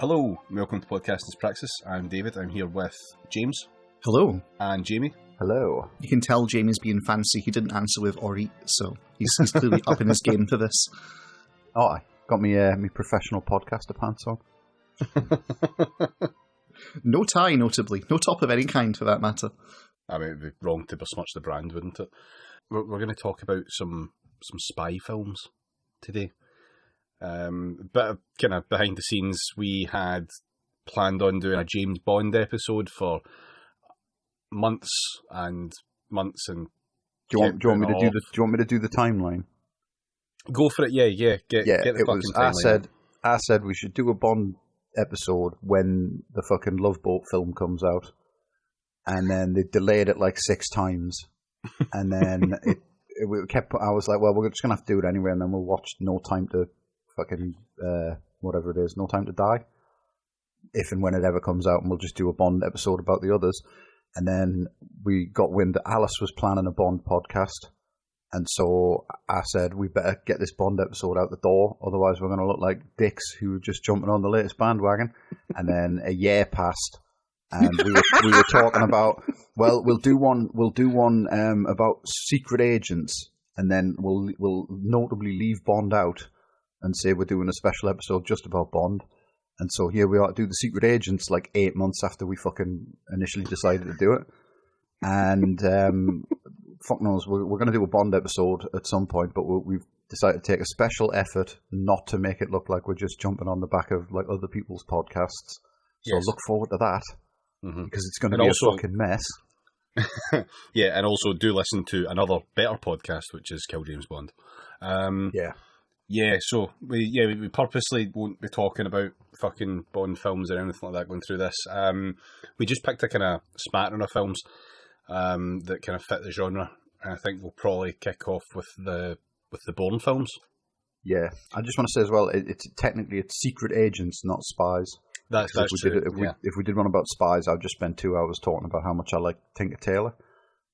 Hello, welcome to Podcasting's Praxis. I'm David. I'm here with James. Hello. And Jamie. Hello. You can tell Jamie's being fancy. He didn't answer with or eat, so he's clearly up in his game for this. Oh, I got me me professional podcaster pants on. No tie, notably. No top of any kind, for that matter. I mean, it'd be wrong to besmirch the brand, wouldn't it? We're going to talk about some spy films today. Bit of kind of behind the scenes, we had planned on doing a James Bond episode for months and months. And do you want me to do the timeline? Go for it. Yeah. Get the fucking timeline. I said we should do a Bond episode when the fucking Love Boat film comes out, and then they delayed it like 6 times, and then we kept. I was like, well, we're just gonna have to do it anyway, and then we'll watch No Time to fucking whatever it is, No Time to Die, if and when it ever comes out, and we'll just do a Bond episode about the others. And then we got wind that Alice was planning a Bond podcast, and so I said we better get this Bond episode out the door, otherwise we're going to look like dicks who were just jumping on the latest bandwagon. And then a year passed, and we were talking about, well, we'll do one about secret agents, and then we'll notably leave Bond out and say we're doing a special episode just about Bond. And so here we are, do the secret agents like 8 months after we fucking initially decided to do it. And fuck knows, we're going to do a Bond episode at some point, but we've decided to take a special effort not to make it look like we're just jumping on the back of like other people's podcasts. So yes. Look forward to that, because it's going to be a fucking mess. Yeah, and also do listen to another better podcast, which is Kill James Bond. Yeah, so we purposely won't be talking about fucking Bond films or anything like that going through this. We just picked a kind of smattering of films that kind of fit the genre. And I think we'll probably kick off with the Bourne films. Yeah, I just want to say as well, it's technically secret agents, not spies. That's true. If we did one about spies, I'd just spend 2 hours talking about how much I like Tinker Tailor,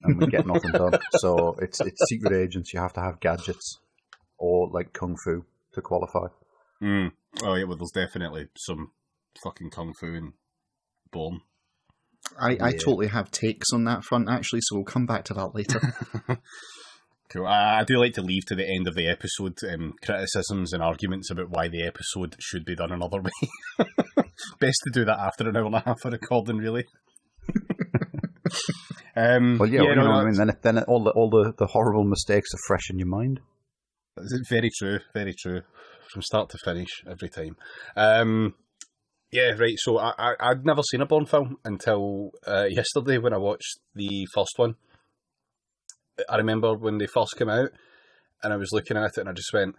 and we'd get nothing done. So it's secret agents. You have to have gadgets or like kung fu to qualify. Oh yeah, well, there's definitely some fucking kung fu in Bourne. I totally have takes on that front, actually, so we'll come back to that later. Cool. I do like to leave to the end of the episode criticisms and arguments about why the episode should be done another way. Best to do that after an hour and a half of recording, really. Well, yeah, you know what I mean. Then all the horrible mistakes are fresh in your mind. Very true, very true. From start to finish, every time. Yeah, right, so I'd never seen a Bourne film until yesterday when I watched the first one. I remember when they first came out, and I was looking at it, and I just went,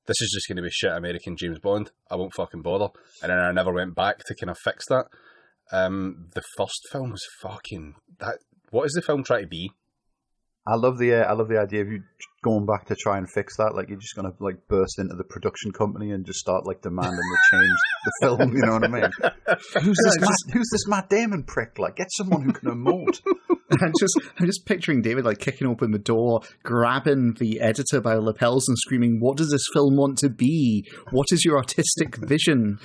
this is just going to be shit American James Bond. I won't fucking bother. And then I never went back to kind of fix that. The first film was fucking... What is the film trying to be? I love the idea of you going back to try and fix that. Like, you're just going to like burst into the production company and just start like demanding to change the film. You know what I mean? Who's this Matt Damon prick? Like, get someone who can emote. I'm just picturing David like kicking open the door, grabbing the editor by the lapels and screaming, "What does this film want to be? What is your artistic vision?"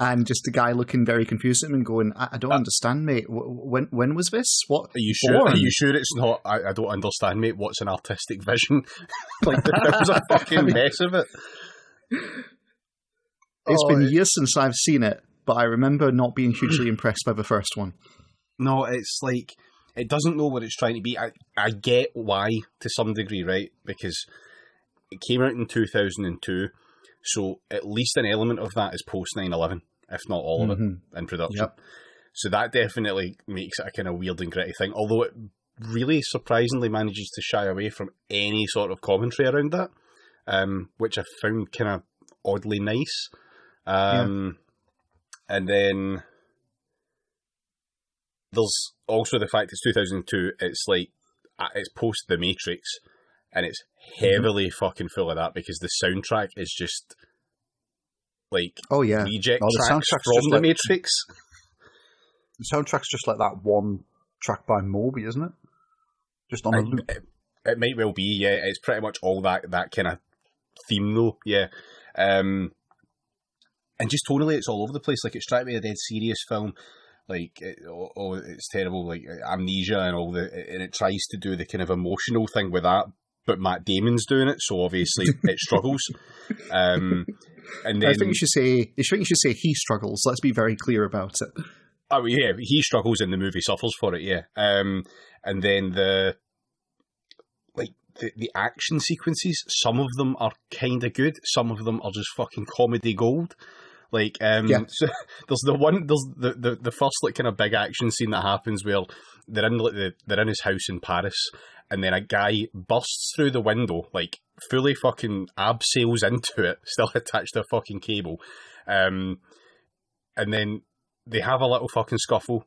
And just a guy looking very confused at him and going, I don't understand, mate. When was this? What? Are you sure? Are you sure it's not? I don't understand, mate. What's an artistic vision? Like, the film's a fucking mess of it. It's been years since I've seen it, but I remember not being hugely impressed by the first one. No, it's like, it doesn't know what it's trying to be. I get why, to some degree, right? Because it came out in 2002, so at least an element of that is post 9/11, if not all of it, in production. Yep. So that definitely makes it a kind of weird and gritty thing, although it really surprisingly manages to shy away from any sort of commentary around that, which I found kind of oddly nice. And then there's also the fact it's 2002, it's like, it's post The Matrix, and it's heavily fucking full of that, because the soundtrack is just like reject tracks from The Matrix. The soundtrack's just like that one track by Moby, isn't it? Just on a loop. It might well be, yeah. It's pretty much all that kind of theme, though, yeah. And just tonally, it's all over the place. Like, it's trying to be a dead serious film. Like, it's terrible, like Amnesia and all and it tries to do the kind of emotional thing with that, but Matt Damon's doing it, so obviously it struggles. And then I think you should say he struggles. Let's be very clear about it. Oh yeah, he struggles and the movie suffers for it. Yeah, and then the action sequences, some of them are kind of good, some of them are just fucking comedy gold. Like, so there's the first like kind of big action scene that happens where they're in his house in Paris, and then a guy bursts through the window, like fully fucking abseils into it, still attached to a fucking cable, and then they have a little fucking scuffle.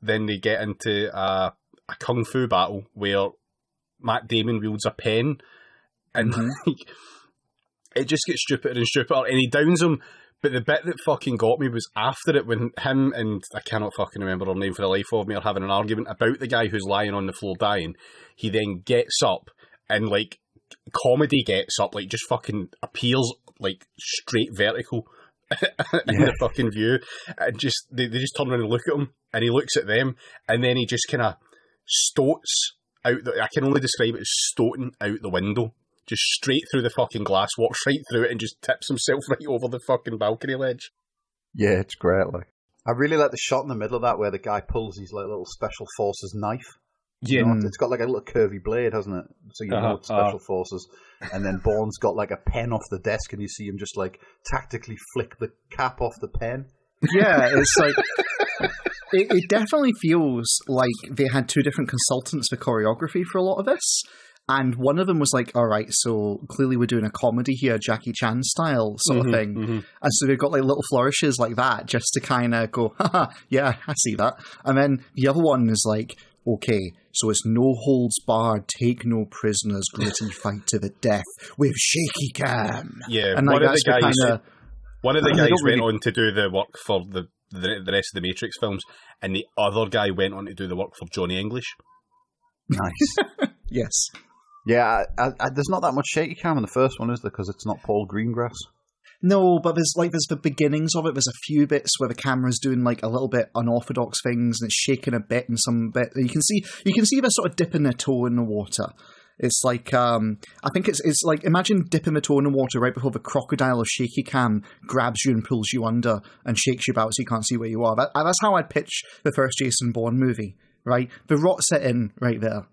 Then they get into a kung fu battle where Matt Damon wields a pen, and like, it just gets stupider and stupider, and he downs him. But the bit that fucking got me was after it, when him and, I cannot fucking remember her name for the life of me, are having an argument about the guy who's lying on the floor dying. He then gets up and, like, comedy gets up, like, just fucking appears, like, straight vertical in the fucking view. And just, they just turn around and look at him, and he looks at them, and then he just kind of stoats out, I can only describe it as stoating out the window. Just straight through the fucking glass, walks right through it, and just tips himself right over the fucking balcony ledge. Yeah, it's great. Like, I really like the shot in the middle of that where the guy pulls his like little special forces knife. Yeah, you know, it's got like a little curvy blade, hasn't it? So you know it's special forces. And then Bourne's got like a pen off the desk, and you see him just like tactically flick the cap off the pen. Yeah, it's like it definitely feels like they had two different consultants for choreography for a lot of this. And one of them was like, all right, so clearly we're doing a comedy here, Jackie Chan style sort of thing. And so they've got like little flourishes like that just to kind of go, haha, yeah, I see that. And then the other one is like, okay, so it's no holds barred, take no prisoners, gritty fight to the death with shaky cam. Yeah, and like, one of the guys went on to do the work for the rest of the Matrix films, and the other guy went on to do the work for Johnny English. Nice. Yes. Yeah, there's not that much shaky cam in the first one, is there? Because it's not Paul Greengrass. No, but there's the beginnings of it. There's a few bits where the camera's doing like a little bit unorthodox things, and it's shaking a bit, and some bit you can see them sort of dipping their toe in the water. It's like I think it's like, imagine dipping the toe in the water right before the crocodile of shaky cam grabs you and pulls you under and shakes you about so you can't see where you are. That's how I'd pitch the first Jason Bourne movie, right? The rot set in right there.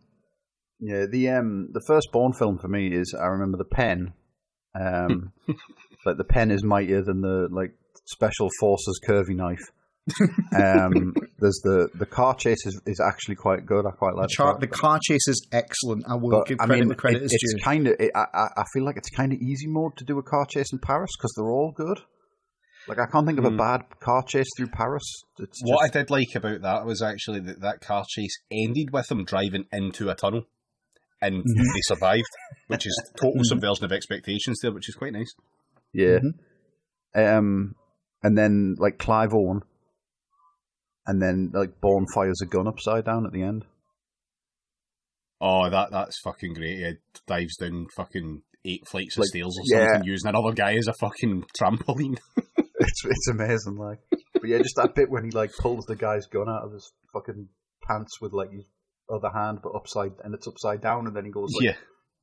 Yeah, the first Bourne film for me is, I remember the pen. Like the pen is mightier than the like special forces curvy knife. There's the car chase is actually quite good. I quite like the car chase is excellent. I will give credit where credit is due. It's kind of I feel like it's kind of easy mode to do a car chase in Paris because they're all good. Like, I can't think of a bad car chase through Paris. What I did like about that was actually that car chase ended with them driving into a tunnel. And they survived, which is total subversion of expectations there, which is quite nice. Yeah. And then, like, Clive Owen. And then, like, Bourne fires a gun upside down at the end. Oh, that's fucking great. He dives down fucking 8 flights of stairs or something, using another guy as a fucking trampoline. It's amazing, like. But yeah, just that bit when he, like, pulls the guy's gun out of his fucking pants with, like, his other hand, but it's upside down, and then he goes like,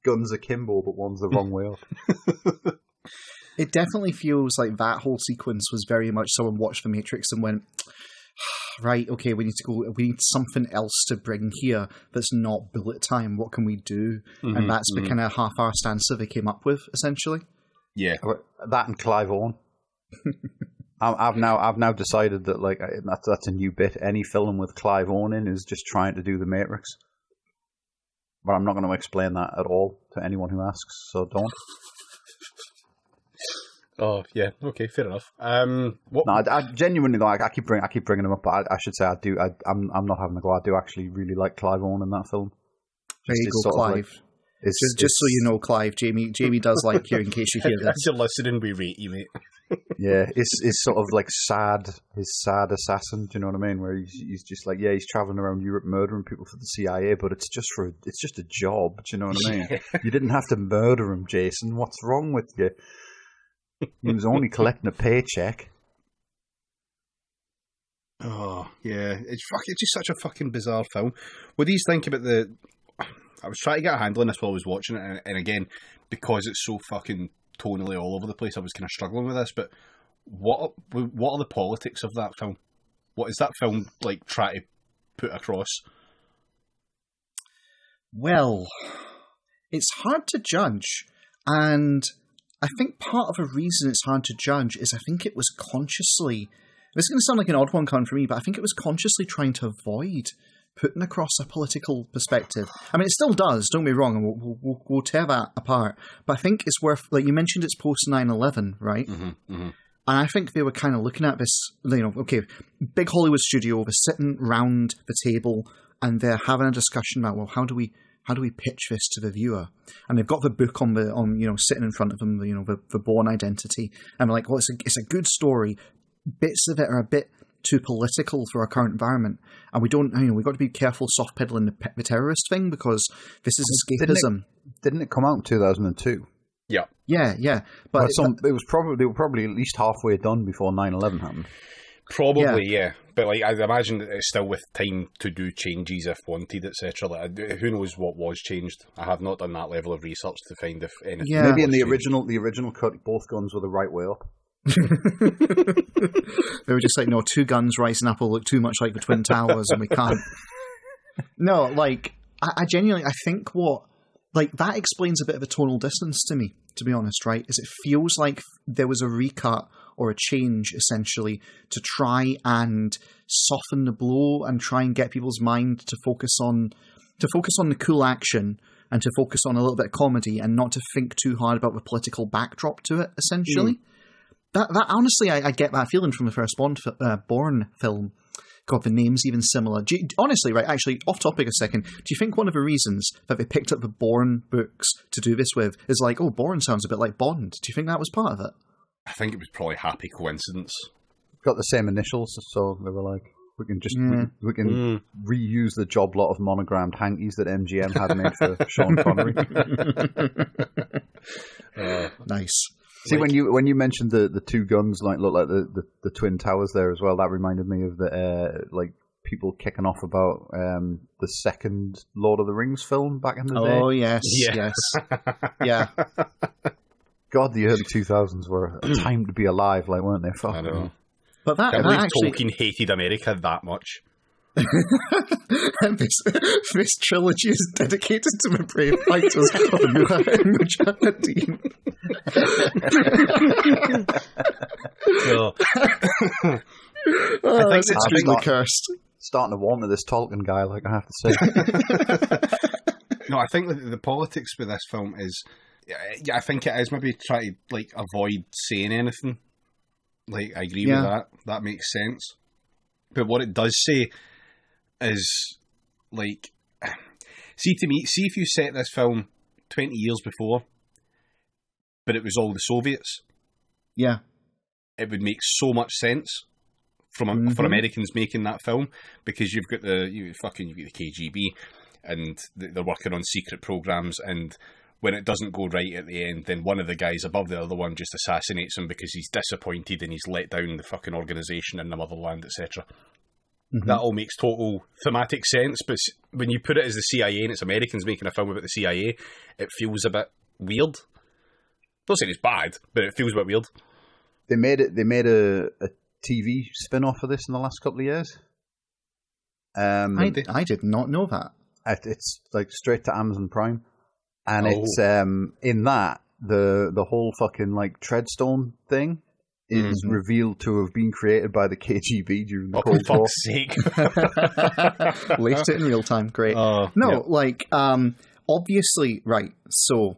guns akimbo, but one's the wrong way up. It definitely feels like that whole sequence was very much someone watched The Matrix and went, right, okay, we need something else to bring here that's not bullet time. What can we do? And that's the kind of half-hour answer they came up with, essentially. Yeah. That and Clive Owen. I've now decided that like that's a new bit. Any film with Clive Owen in is just trying to do the Matrix. But I'm not going to explain that at all to anyone who asks, so don't. Oh yeah, okay, fair enough. No, I genuinely like. I keep bringing him up, but I should say I do. I'm not having a go. I do actually really like Clive Owen in that film. There you go, Clive. Just so you know, Clive, Jamie does like you. In case you hear this, if you're listening, we rate you, mate. Yeah, it's sort of like his sad assassin. Do you know what I mean? Where he's just like, yeah, he's traveling around Europe murdering people for the CIA, but it's just a job. Do you know what I mean? You didn't have to murder him, Jason. What's wrong with you? He was only collecting a paycheck. Oh, yeah. It's just such a fucking bizarre film. What do you think about the... I was trying to get a handle on this while I was watching it, and again, because it's so fucking tonally all over the place, I was kind of struggling with this, but what are the politics of that film? What is that film, like, try to put across? Well, it's hard to judge, and I think part of the reason it's hard to judge is I think it was consciously... This is going to sound like an odd one coming from me, but I think it was consciously trying to avoid putting across a political perspective. I mean, it still does, don't be wrong, and we'll tear that apart. But I think it's worth, like you mentioned, it's post 9/11, right? Mm-hmm, mm-hmm. And I think they were kind of looking at this, okay, big Hollywood studio, they're sitting round the table and they're having a discussion about, well, how do we pitch this to the viewer? And they've got the book on sitting in front of them, the Bourne Identity, and they're like, well, it's a good story. Bits of it are a bit too political for our current environment, and we've got to be careful soft pedaling the terrorist thing because this is escapism. Didn't it come out in 2002? Yeah. But they were probably at least halfway done before 9/11 happened. Probably, yeah. But like, I imagine it's still with time to do changes if wanted, etc. Like, who knows what was changed? I have not done that level of research to find if anything. Yeah, maybe in the original cut, both guns were the right way up. They were just like, no, two guns rising up will look too much like the Twin Towers, and we can't. No, like I genuinely, I think that explains a bit of a tonal distance to me, to be honest, right? Is it feels like there was a recut or a change, essentially, to try and soften the blow and try and get people's mind to focus on the cool action and to focus on a little bit of comedy and not to think too hard about the political backdrop to it, essentially. That honestly, I get that feeling from the first Bourne film. God, the name's even similar. Honestly, right, actually, off topic a second, do you think one of the reasons that they picked up the Bourne books to do this with is like, oh, Bourne sounds a bit like Bond? Do you think that was part of it? I think it was probably happy coincidence. Got the same initials, so they were like, we can reuse the job lot of monogrammed hankies that MGM had made for Sean Connery. Nice. See, when you mentioned the two guns look like the Twin Towers there as well, that reminded me of the people kicking off about the second Lord of the Rings film back in the day. Oh yes, yeah. God, the early 2000s were a time to be alive, weren't they? Fuck. I know. But that actually... Tolkien hated America that much. And this trilogy is dedicated to the brave fighters of Mujahideen. I think it's extremely cursed. Starting to warm to this Tolkien guy, I have to say. No, I think the politics with this film is... Yeah, I think it is maybe try to avoid saying anything. I agree with that. That makes sense. But what it does say is see if you set this film 20 years before, but it was all the Soviets. Yeah, it would make so much sense for Americans making that film, because you've got the KGB, and they're working on secret programs, and when it doesn't go right at the end, then one of the guys above the other one just assassinates him because he's disappointed and he's let down the fucking organisation in the motherland, etc. Mm-hmm. That all makes total thematic sense, but when you put it as the CIA and it's Americans making a film about the CIA, it feels a bit weird. I'm not saying it's bad, but it feels a bit weird. They made a TV spin-off of this in the last couple of years. I did not know that. It's straight to Amazon Prime. And it's in that the whole fucking Treadstone thing is revealed to have been created by the KGB during the Cold War. Fuck's sake. Laced it in real time. Great. Obviously, right. So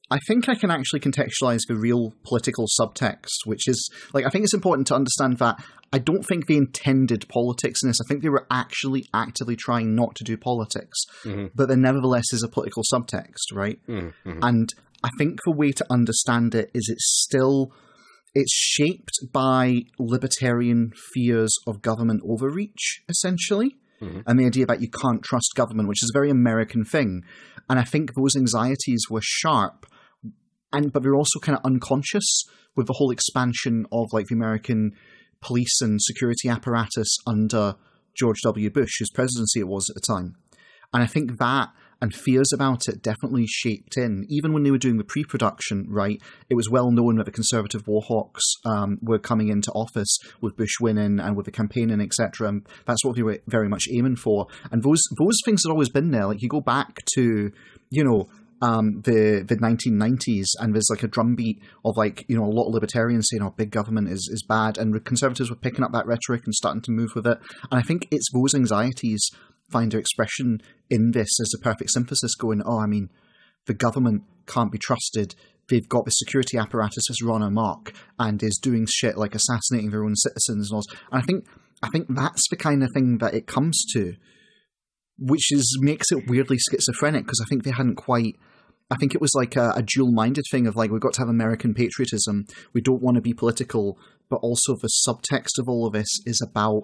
I think I can actually contextualize the real political subtext, which is I think it's important to understand that I don't think they intended politics in this. I think they were actually actively trying not to do politics, but there nevertheless is a political subtext, right? Mm-hmm. And I think the way to understand it is it's shaped by libertarian fears of government overreach, essentially, and the idea that you can't trust government, which is a very American thing. And I think those anxieties were sharp, but they were also kind of unconscious with the whole expansion of the American police and security apparatus under George W. Bush, whose presidency it was at the time. And I think that and fears about it definitely shaped in. Even when they were doing the pre-production, right, it was well known that the conservative war hawks were coming into office with Bush winning and with the campaigning, etc. And that's what they were very much aiming for. And those things had always been there. Like, you go back to, the 1990s, and there's like a drumbeat of like, a lot of libertarians saying, oh, big government is bad, and conservatives were picking up that rhetoric and starting to move with it. And I think it's those anxieties find their expression in this as a perfect synthesis, going, the government can't be trusted. They've got the security apparatus has run amok and is doing shit like assassinating their own citizens and all. And I think that's the kind of thing that it comes to, which makes it weirdly schizophrenic, because I think they hadn't quite. I think it was like a dual-minded thing of like, we've got to have American patriotism. We don't want to be political, but also the subtext of all of this is about,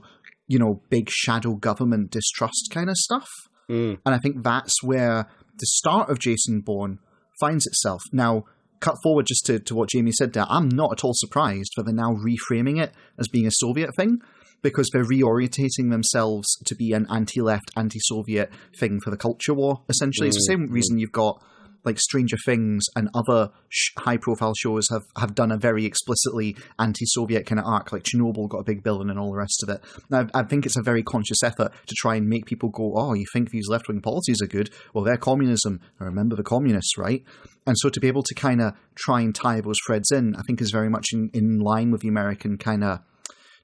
big shadow government distrust kind of stuff. And I think that's where the start of Jason Bourne finds itself. Now, cut forward just to what Jamie said there, I'm not at all surprised that they're now reframing it as being a Soviet thing, because they're reorientating themselves to be an anti-left, anti-Soviet thing for the culture war, essentially. It's the same reason you've got like Stranger Things and other high-profile shows have done a very explicitly anti-Soviet kind of arc, like Chernobyl got a big billion and all the rest of it. Now, I think it's a very conscious effort to try and make people go, oh, you think these left-wing policies are good? Well, they're communism. I remember the communists, right? And so to be able to kind of try and tie those threads in, I think is very much in line with the American kind of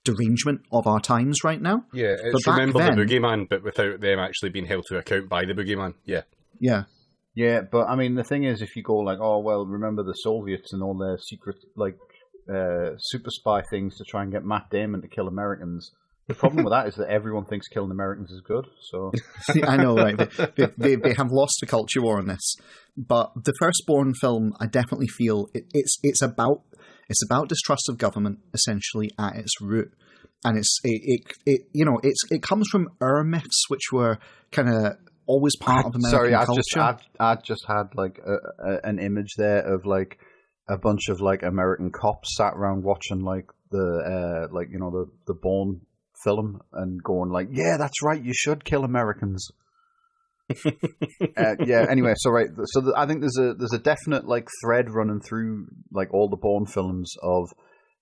derangement of our times right now. Yeah, it's remember the boogeyman, but without them actually being held to account by the boogeyman. Yeah. Yeah. Yeah, but I mean, the thing is, if you go like, oh, well, remember the Soviets and all their secret, like, super spy things to try and get Matt Damon to kill Americans, the problem with that is that everyone thinks killing Americans is good, so... I know, right? They have lost the culture war on this. But the first Bourne film, I definitely feel it's about distrust of government, essentially, at its root. And it comes from myths, which were kind of always part of American culture. I just had like an image there of like a bunch of like American cops sat around watching like the Bourne film and going like, yeah, that's right, you should kill Americans. Anyway, so I think there's a definite like thread running through like all the Bourne films of,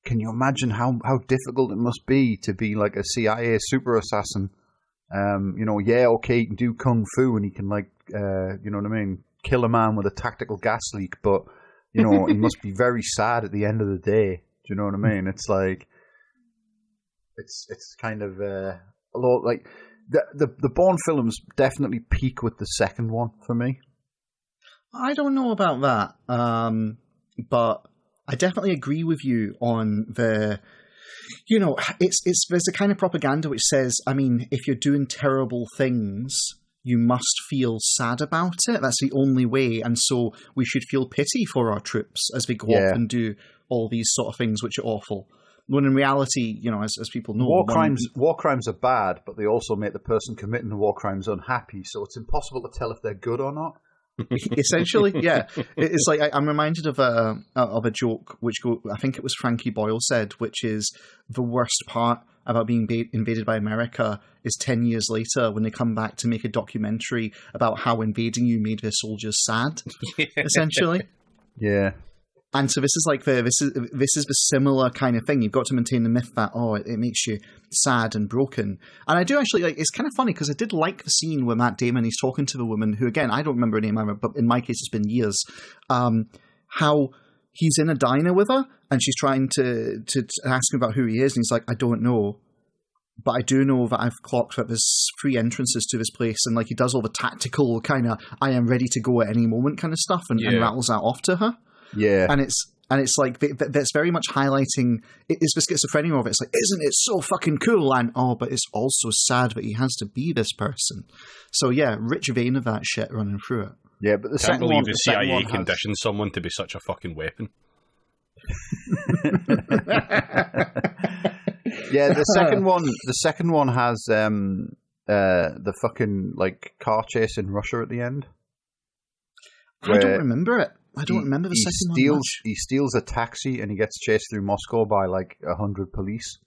can you imagine how difficult it must be to be like a CIA super assassin? He can do kung fu and he can kill a man with a tactical gas leak, but he must be very sad at the end of the day. Do you know what I mean? It's like it's kind of a lot like the Bourne films definitely peak with the second one for me. I don't know about that, but I definitely agree with you on the. There's a kind of propaganda which says, if you're doing terrible things, you must feel sad about it. That's the only way. And so we should feel pity for our troops as they go off and do all these sort of things which are awful. When in reality, as people know... War crimes are bad, but they also make the person committing the war crimes unhappy, so it's impossible to tell if they're good or not. Essentially, yeah. It's like I'm reminded of a joke which I think it was Frankie Boyle said, which is the worst part about being invaded by America is 10 years later when they come back to make a documentary about how invading you made their soldiers sad. Essentially, yeah. And so this is like this is the similar kind of thing. You've got to maintain the myth that it makes you sad and broken. And I do actually like. It's kind of funny because I did like the scene where Matt Damon he's talking to the woman who, again, I don't remember her name, but in my case it's been years. How he's in a diner with her and she's trying to ask him about who he is, and he's like, I don't know, but I do know that I've clocked that there's 3 entrances to this place, and like he does all the tactical kind of I am ready to go at any moment kind of stuff, and rattles that off to her. Yeah, and it's like that's very much highlighting. It's the schizophrenia of it. It's like, isn't it so fucking cool? And but it's also sad that he has to be this person. So yeah, rich vein of that shit running through it. Yeah, but the can't believe the CIA conditioned someone to be such a fucking weapon. Yeah, the second one has the fucking like car chase in Russia at the end. I don't remember it. I don't remember the second one much. He steals a taxi and he gets chased through Moscow by like 100 police.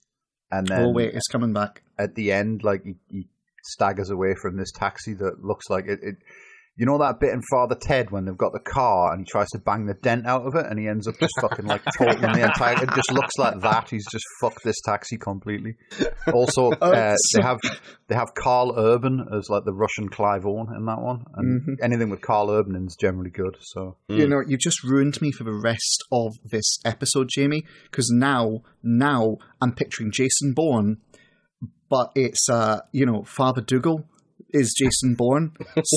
And then oh wait, it's coming back. at the end, like he staggers away from this taxi that looks like it. You know that bit in Father Ted when they've got the car and he tries to bang the dent out of it and he ends up just fucking like totaling the entire. It just looks like that. He's just fucked this taxi completely. Also, they have Carl Urban as like the Russian Clive Owen in that one, and anything with Carl Urban is generally good. So you know, you just ruined me for the rest of this episode, Jamie, because now I'm picturing Jason Bourne, but it's Father Dougal is Jason Bourne,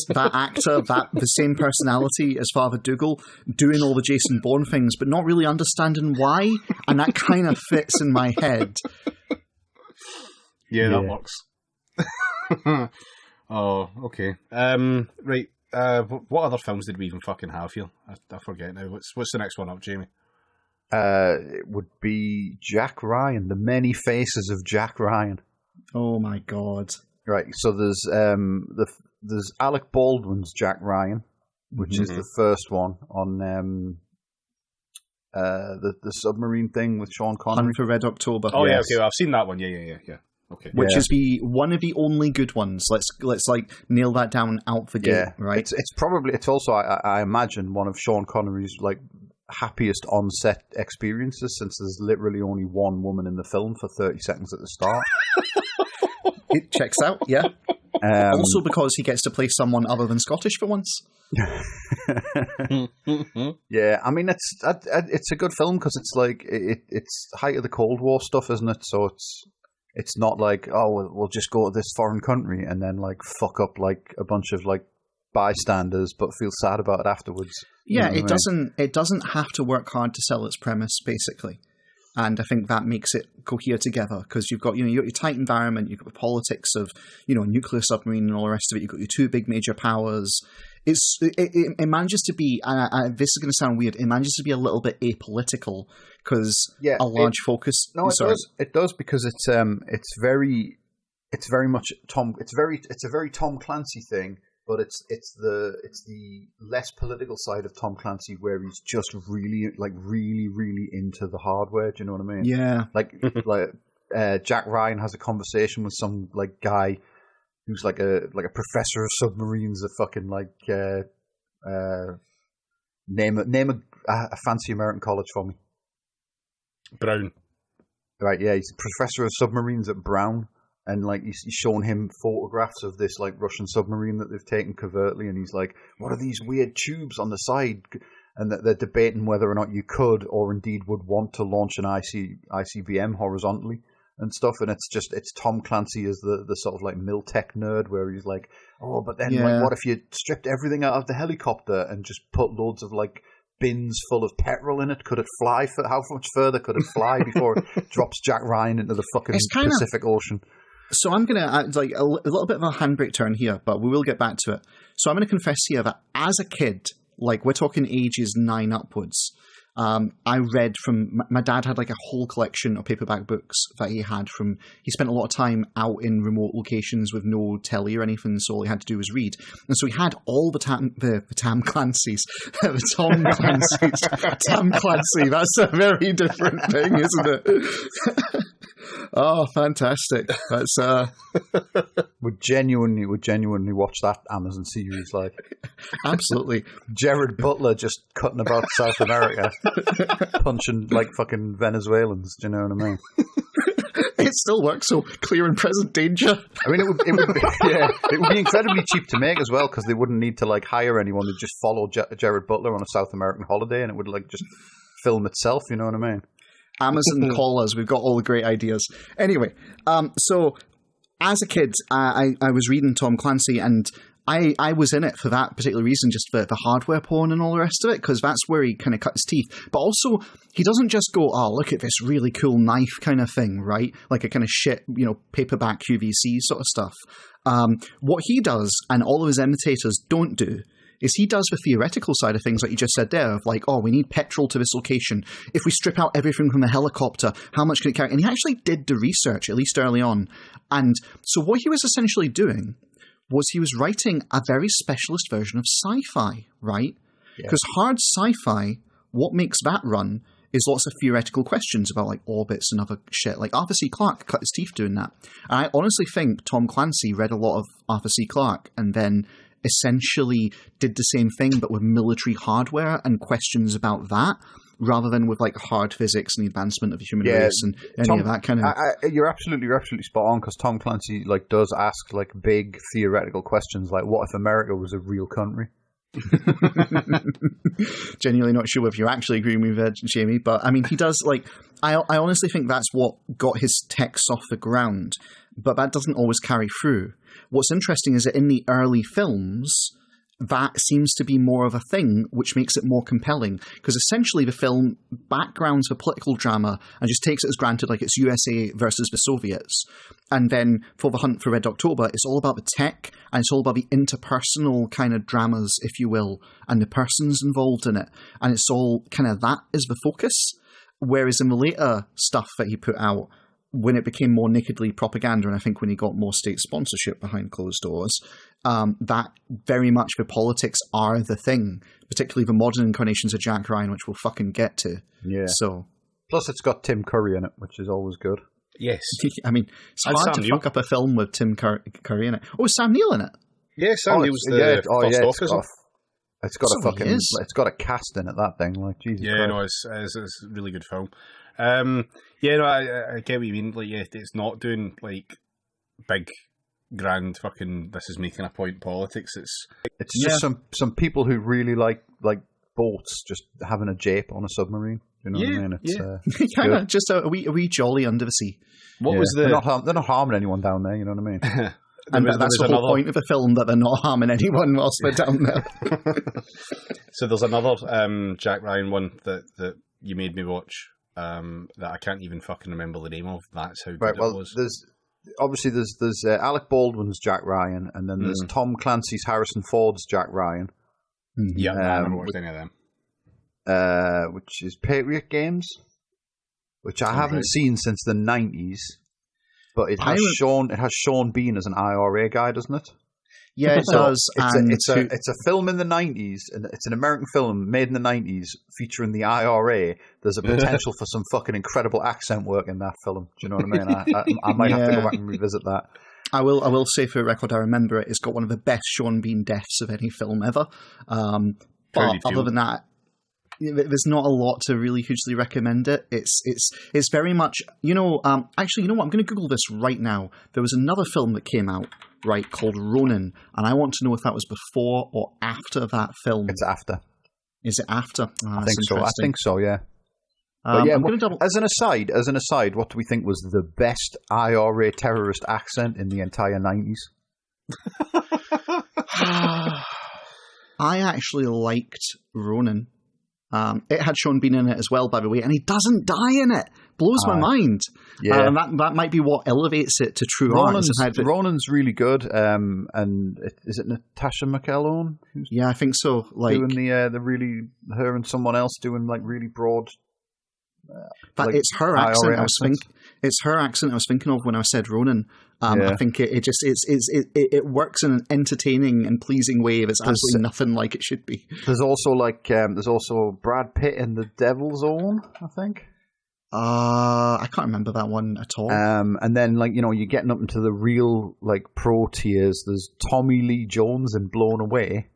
that actor, the same personality as Father Dougal, doing all the Jason Bourne things, but not really understanding why, and that kind of fits in my head. Yeah, that works. Oh, okay. Right. What other films did we even fucking have here? I forget now. What's the next one up, Jamie? It would be Jack Ryan, The Many Faces of Jack Ryan. Oh my god. Right, so there's Alec Baldwin's Jack Ryan, which is the first one on the submarine thing with Sean Connery. Hunt for Red October. Oh yes. Yeah, okay, I've seen that one. Yeah. Okay, which is one of the only good ones. Let's like nail that down out the gate, right? It's also I imagine one of Sean Connery's like happiest on-set experiences, since there's literally only one woman in the film for 30 seconds at the start. It checks out, yeah. Also because he gets to play someone other than Scottish for once. Yeah, I mean it's a good film because it's like it's height of the Cold War stuff, isn't it? So it's not like, oh, we'll just go to this foreign country and then like fuck up like a bunch of like bystanders, but feel sad about it afterwards. Yeah, it doesn't have to work hard to sell its premise, basically. And I think that makes it cohere together because you've got your tight environment, you've got the politics of a nuclear submarine and all the rest of it. You've got your two big major powers. It manages to be, and this is going to sound weird, it manages to be a little bit apolitical because a large focus. No, it does because it's very much Tom. It's a very Tom Clancy thing. But it's the less political side of Tom Clancy where he's just really into the hardware. Do you know what I mean? Yeah. Like Jack Ryan has a conversation with some like guy who's like a professor of submarines at fucking like name a fancy American college for me. Brown. Right. Yeah, he's a professor of submarines at Brown. And like he's shown him photographs of this like Russian submarine that they've taken covertly, and he's like, "What are these weird tubes on the side?" And they're debating whether or not you could, or indeed would want to launch an ICBM horizontally and stuff. And it's Tom Clancy as the sort of like Miltech nerd, where he's like, "Oh, but then like, what if you stripped everything out of the helicopter and just put loads of like bins full of petrol in it? Could it fly? How much further could it fly before it drops Jack Ryan into the fucking Pacific Ocean?" So I'm going to like a little bit of a handbrake turn here, but we will get back to it. So I'm going to confess here that as a kid, like we're talking ages 9 upwards, I read from, my dad had like a whole collection of paperback books that he spent a lot of time out in remote locations with no telly or anything, so all he had to do was read. And so he had all the Tom Clancy's, the Tom Clancy's, Tom Clancy, that's a very different thing, isn't it? Oh, fantastic! That's would genuinely watch that Amazon series, like absolutely. Gerard Butler just cutting about South America, punching like fucking Venezuelans. Do you know what I mean? It still works. So clear and present danger. I mean, it would be incredibly cheap to make as well because they wouldn't need to like hire anyone. They'd just follow Gerard Butler on a South American holiday, and it would like just film itself. You know what I mean? Amazon, call us. We've got all the great ideas. Anyway, so as a kid, I was reading Tom Clancy, and I was in it for that particular reason, just for the hardware porn and all the rest of it, because that's where he kind of cut his teeth. But also, he doesn't just go, oh, look at this really cool knife kind of thing, right? Like a kind of shit, paperback QVC sort of stuff. What he does, and all of his imitators don't do, is he does the theoretical side of things, like you just said there, of like, oh, we need petrol to this location. If we strip out everything from the helicopter, how much can it carry? And he actually did the research, at least early on. And so what he was essentially doing was he was writing a very specialist version of sci-fi, right? Because hard sci-fi, what makes that run is lots of theoretical questions about like orbits and other shit. Like Arthur C. Clarke cut his teeth doing that. And I honestly think Tom Clancy read a lot of Arthur C. Clarke and then essentially did the same thing but with military hardware and questions about that, rather than with like hard physics and the advancement of the human race and any of that kind of. You're absolutely spot on, because Tom Clancy like does ask like big theoretical questions, like what if America was a real country? Genuinely not sure if you're actually agreeing with Jamie, but I mean, he does like. I honestly think that's what got his text off the ground, but that doesn't always carry through. What's interesting is that in the early films, that seems to be more of a thing, which makes it more compelling, because essentially the film backgrounds the political drama and just takes it as granted, like it's USA versus the Soviets. And then for The Hunt for Red October, it's all about the tech, and it's all about the interpersonal kind of dramas, if you will, and the persons involved in it. And it's all kind of that is the focus. Whereas in the later stuff that he put out, when it became more nakedly propaganda, and I think when he got more state sponsorship behind closed doors, that very much the politics are the thing, particularly the modern incarnations of Jack Ryan, which we'll fucking get to. Yeah. So, plus it's got Tim Curry in it, which is always good. Yes. I mean, it's hard to fuck up a film with Tim Curry in it. Oh, is Sam Neill in it? Yeah, Sam Neill's the first officer. It's got So a fucking, it's got a cast in it, that thing. Like, Jesus yeah, Christ. no, it's a really good film. Yeah, no, I get what you mean. Like, yeah, it's not doing like big, grand fucking. This is making a point politics. It's just some people who really like boats, just having a jape on a submarine. You know what I mean? It's kind of just a wee jolly under the sea. What was the? They're not harming anyone down there. You know what I mean? And that's the whole point of the film, that they're not harming anyone whilst they're down there. So there's another Jack Ryan one that you made me watch that I can't even fucking remember the name of. That's how good it was. There's Alec Baldwin's Jack Ryan, and then there's Tom Clancy's Harrison Ford's Jack Ryan. Yeah, I haven't watched any of them. Which is Patriot Games, which I haven't seen since the 90s. But it has Sean Bean as an IRA guy, doesn't it? Yeah, it does. It's a film in the 90s, and it's an American film made in the 90s featuring the IRA. There's a potential for some fucking incredible accent work in that film. Do you know what I mean? I might have to go back and revisit that. I will say for the record, I remember it. It's got one of the best Sean Bean deaths of any film ever. But other than that, there's not a lot to really hugely recommend it. It's very much, actually, you know what? I'm going to Google this right now. There was another film that came out, right, called Ronin, and I want to know if that was before or after that film. It's after. Is it after? I think so, yeah. But yeah, as an aside, what do we think was the best IRA terrorist accent in the entire 90s? I actually liked Ronin. It had Sean Bean in it as well, by the way, and he doesn't die in it. Blows my mind. Yeah, and that might be what elevates it to true art. Ronin's really good. And is it Natasha McElhone? Yeah, I think so. Like doing the really, her and someone else doing like really broad. It's her accent. It's her accent I was thinking of when I said Ronin. I think it works in an entertaining and pleasing way that's absolutely nothing like it should be. There's also Brad Pitt in The Devil's Own, I think. I can't remember that one at all. And then you're getting up into the real pro tiers. There's Tommy Lee Jones in Blown Away.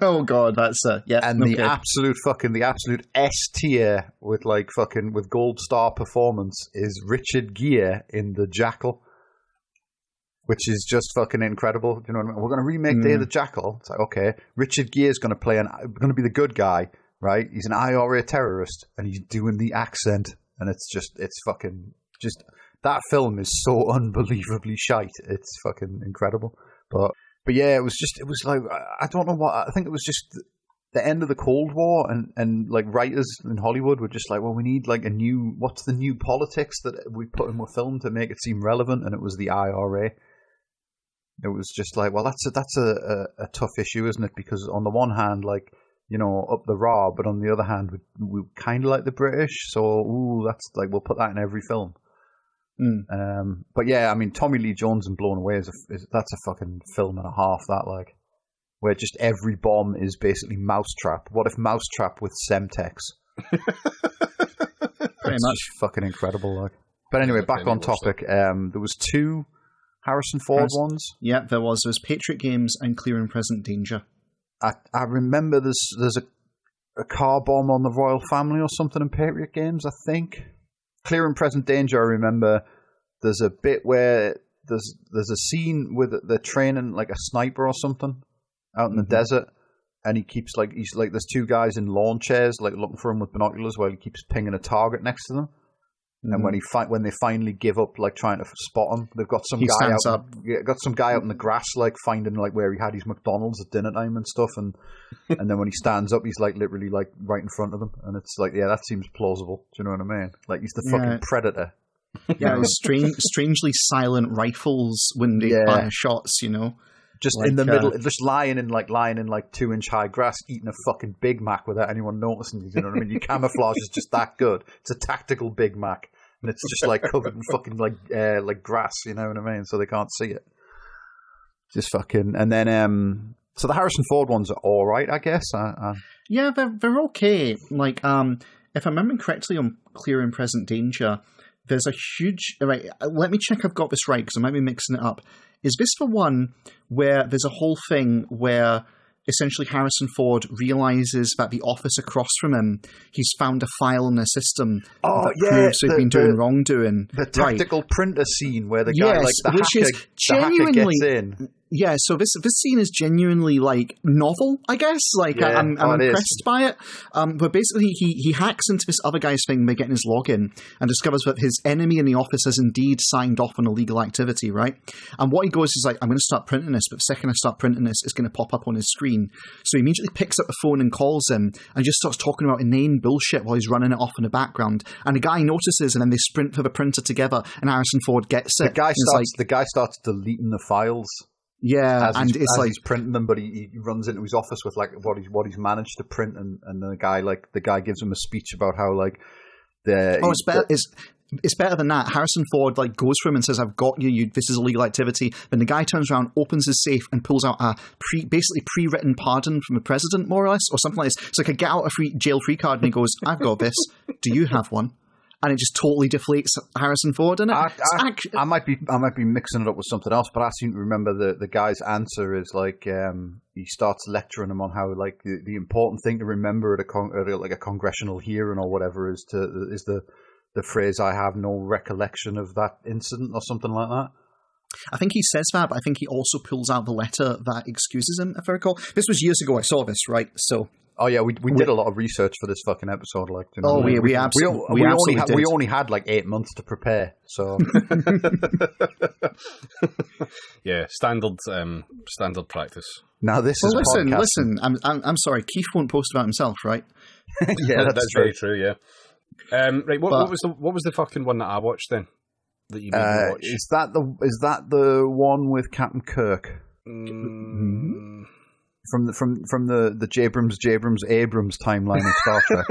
Oh god, that's and the absolute S tier with with gold star performance is Richard Gere in The Jackal, which is just fucking incredible. Do you know what I mean? We're going to remake Day of the Jackal. It's like, okay, Richard Gere's going to be the good guy, right? He's an IRA terrorist, and he's doing the accent, and it's fucking that film is so unbelievably shite. It's fucking incredible, But yeah, it was like, I don't know what, I think it was just the end of the Cold War, and writers in Hollywood were just like, well, we need what's the new politics that we put in a film to make it seem relevant, and it was the IRA. It was just like, well, that's a tough issue, isn't it? Because on the one hand, up the rah, but on the other hand, we kind of like the British, so that's we'll put that in every film. But yeah, I mean, Tommy Lee Jones in Blown Away that's a fucking film and a half. Where just every bomb is basically Mousetrap. What if Mousetrap with Semtex? Pretty much. Fucking incredible, like. But anyway, back on topic. There was 2 Harrison Ford ones. Yeah, there was. There's Patriot Games and Clear and Present Danger. I remember there's a car bomb on the royal family or something in Patriot Games, I think. Clear and Present Danger, I remember there's a bit where there's a scene with they're training like a sniper or something out in the desert, and he's like there's 2 guys in lawn chairs like looking for him with binoculars while he keeps pinging a target next to them. And when they finally give up, like trying to spot him, they've got some guy out. Got some guy out in the grass, like finding like where he had his McDonald's at dinner time and stuff. And then when he stands up, he's like literally like right in front of them. And it's like, yeah, that seems plausible. Do you know what I mean? Like he's the fucking predator. Yeah, strangely silent rifles when they fire shots. You know, just like, in the middle, just lying in like 2-inch high grass, eating a fucking Big Mac without anyone noticing. You know what I mean? Your camouflage is just that good. It's a tactical Big Mac, and it's just like covered in fucking like grass. You know what I mean? So they can't see it. Just fucking, and then so the Harrison Ford ones are all right, I guess. Yeah, they're okay. Like if I remember correctly, on Clear and Present Danger, there's a huge. Right, let me check I've got this right because I might be mixing it up. Is this the one where there's a whole thing where essentially Harrison Ford realizes that the office across from him, he's found a file in a system that proves they've been doing wrongdoing? The tactical printer scene where the guy, like the hacker gets in. Yeah, so this scene is genuinely like novel, I guess. Like I'm impressed by it. But basically, he hacks into this other guy's thing by getting his login and discovers that his enemy in the office has indeed signed off on illegal activity, right? And what he goes is like, I'm going to start printing this, but the second I start printing this, it's going to pop up on his screen. So he immediately picks up the phone and calls him and just starts talking about inane bullshit while he's running it off in the background. And the guy notices, and then they sprint for the printer together, and Harrison Ford gets it. The guy starts deleting the files. Yeah, and it's like he's printing them, but he runs into his office with like what he's managed to print, and the guy gives him a speech about how like it's better than that. Harrison Ford like goes for him and says, "I've got you. This is illegal activity." Then the guy turns around, opens his safe, and pulls out a basically pre-written pardon from the president, more or less, or something like this. It's like a get out of jail free card, and he goes, "I've got this. Do you have one?" And it just totally deflates Harrison Ford in it. I might be mixing it up with something else, but I seem to remember the guy's answer is like he starts lecturing him on how like the important thing to remember at a congressional hearing or whatever is the phrase "I have no recollection of that incident" or something like that. I think he says that, but I think he also pulls out the letter that excuses him, if I recall. This was years ago I saw this, right? So. Oh yeah, we did a lot of research for this fucking episode. Like, you know, we only had like 8 months to prepare. So yeah, standard practice. Now this is listen. I'm sorry. Keith won't post about himself, right? Yeah, that's very true. Yeah. Right. What was the fucking one that I watched then? That you made me watch? Is that the one with Captain Kirk? From the Abrams timeline of Star Trek.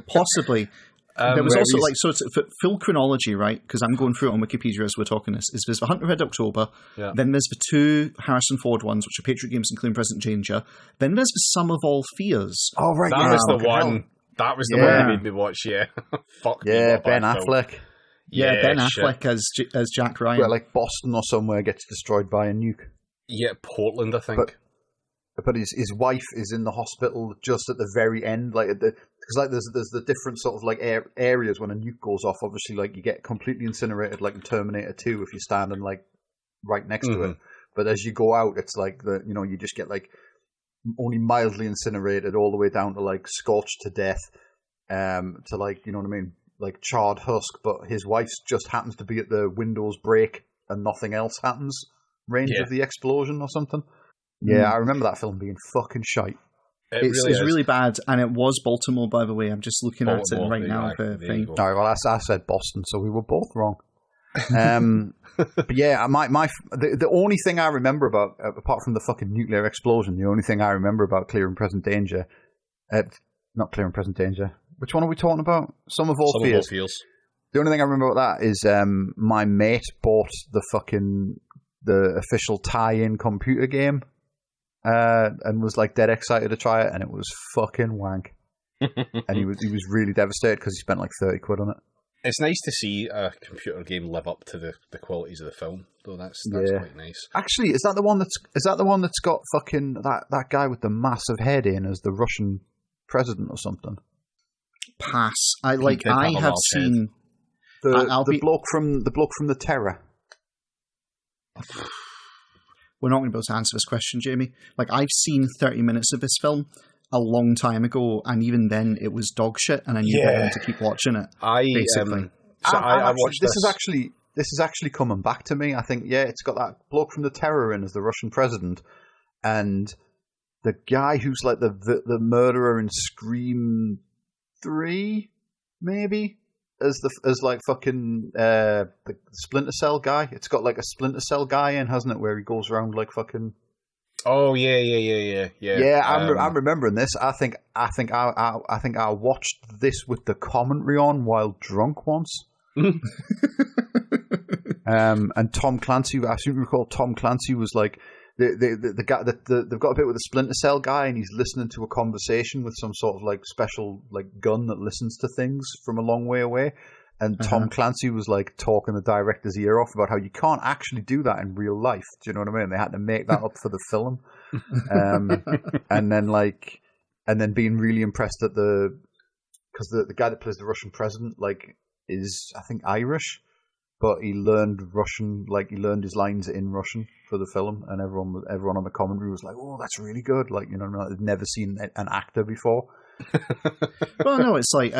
Possibly. There was also like, so it's for full chronology, right? Because I'm going through it on Wikipedia as we're talking this. Is there's the Hunt for Red October, then there's the 2 Harrison Ford ones, which are Patriot Games and Clear and Present Danger. Then there's the Sum of All Fears. Oh right, that was the one. That was the one that made me watch. Yeah, fuck. Yeah, Ben Affleck. Yeah, Ben Affleck as Jack Ryan. Where like Boston or somewhere gets destroyed by a nuke. Yeah, Portland, I think. But his wife is in the hospital just at the very end, like because like there's the different sort of like areas when a nuke goes off. Obviously, like you get completely incinerated, like in Terminator 2, if you're standing like right next to it. But as you go out, it's like you just get like only mildly incinerated all the way down to like scorched to death, to like, you know what I mean, like charred husk. But his wife just happens to be at the windows break and nothing else happens. Range of the explosion or something. Yeah, I remember that film being fucking shite. It's really bad, and it was Baltimore, by the way. I'm just looking at it right now. All right, well, I said Boston, so we were both wrong. But yeah, the only thing I remember about, apart from the fucking nuclear explosion, the only thing I remember about Clear and Present Danger, not Clear and Present Danger. Which one are we talking about? Sum of All Fears. The only thing I remember about that is my mate bought the official tie-in computer game. And was like dead excited to try it, and it was fucking wank. and he was really devastated because he spent like 30 quid on it. It's nice to see a computer game live up to the qualities of the film, though. That's quite nice. Actually, is that the one that's got fucking that guy with the massive head in as the Russian president or something? Pass. I have seen the bloke from the Terror. We're not going to be able to answer this question, Jamie. Like, I've seen 30 minutes of this film a long time ago, and even then it was dog shit, and I knew better than to keep watching it. I watched this. This is actually coming back to me. I think, it's got that bloke from the Terror in as the Russian president, and the guy who's like the murderer in Scream 3, maybe, as like fucking the Splinter Cell guy. It's got like a Splinter Cell guy in, hasn't it, where he goes around like fucking. Oh yeah. Yeah, I'm remembering this. I think I watched this with the commentary on while drunk once. And Tom Clancy, I seem to recall Tom Clancy was like the guy that they've got a bit with the Splinter Cell guy, and he's listening to a conversation with some sort of like special like gun that listens to things from a long way away. And Tom Clancy was like talking the director's ear off about how you can't actually do that in real life. Do you know what I mean? They had to make that up for the film. And then being really impressed that because the guy that plays the Russian president like is, I think, Irish, but he learned Russian, like he learned his lines in Russian for the film, and everyone on the commentary was like, "Oh, that's really good!" Like, you know, I've never seen an actor before. Well, no, it's like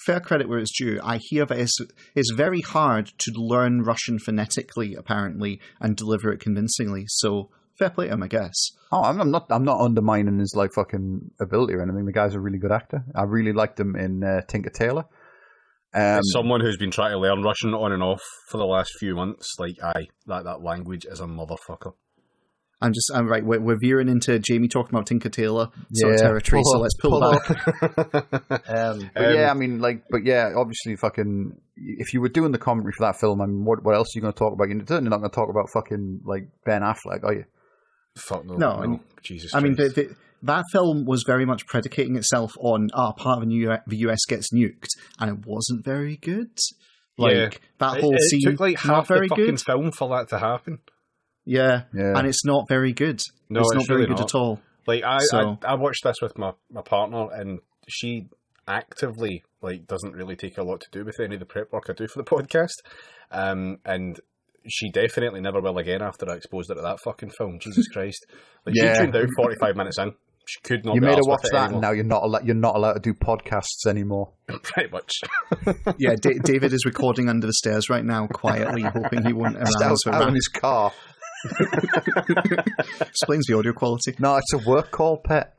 fair credit where it's due. I hear that it's very hard to learn Russian phonetically, apparently, and deliver it convincingly. So fair play to him, I guess. Oh, I'm not undermining his like fucking ability or anything. The guy's a really good actor. I really liked him in Tinker Tailor. As someone who's been trying to learn Russian on and off for the last few months, like, that language is a motherfucker. I'm right. We're veering into Jamie talking about Tinker Tailor sort of territory, so let's pull back. Obviously, fucking, if you were doing the commentary for that film, I mean, what else are you going to talk about? You're certainly not going to talk about fucking like Ben Affleck, are you? Fuck no. No, Jesus. I mean, that film was very much predicating itself on part of the US gets nuked, and it wasn't very good. Like that whole scene, it took like half very the fucking good. film for that to happen. Yeah, and it's not very good. No, it's not really very good at all. Like I watched this with my partner, and she actively like doesn't really take a lot to do with any of the prep work I do for the podcast, and she definitely never will again after I exposed her to that fucking film. Jesus Christ! Like she tuned out 45 minutes in. She could not. You be made her arsed watch with it that, anymore. and now you're not allowed to do podcasts anymore. Pretty much. Yeah, David is recording under the stairs right now, quietly, hoping he won't arouse her. Out in his car. Explains the audio quality. No, it's a work call, pet.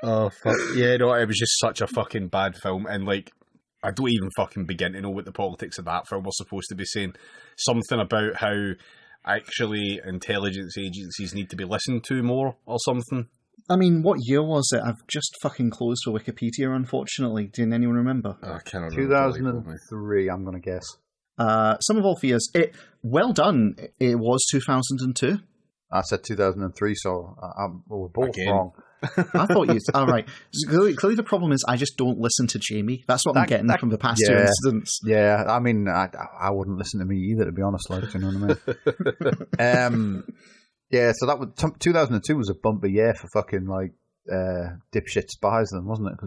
Oh fuck! Yeah, no, it was just such a fucking bad film, and like, I don't even fucking begin to know what the politics of that film was supposed to be saying. Something about how actually intelligence agencies need to be listened to more, or something. I mean, what year was it? I've just fucking closed for Wikipedia, unfortunately. Didn't anyone remember? Oh, I can't remember. 2003, I'm going to guess. Some of all fears. Well done. It was 2002. I said 2003, so we're both wrong. I thought you... All right. Clearly the problem is I just don't listen to Jamie. That's what I'm getting from the past two incidents. Yeah, I mean, I wouldn't listen to me either, to be honest. Like, do you know what I mean? Yeah, so that was 2002 was a bumper year for fucking like dipshit spies, then, wasn't it?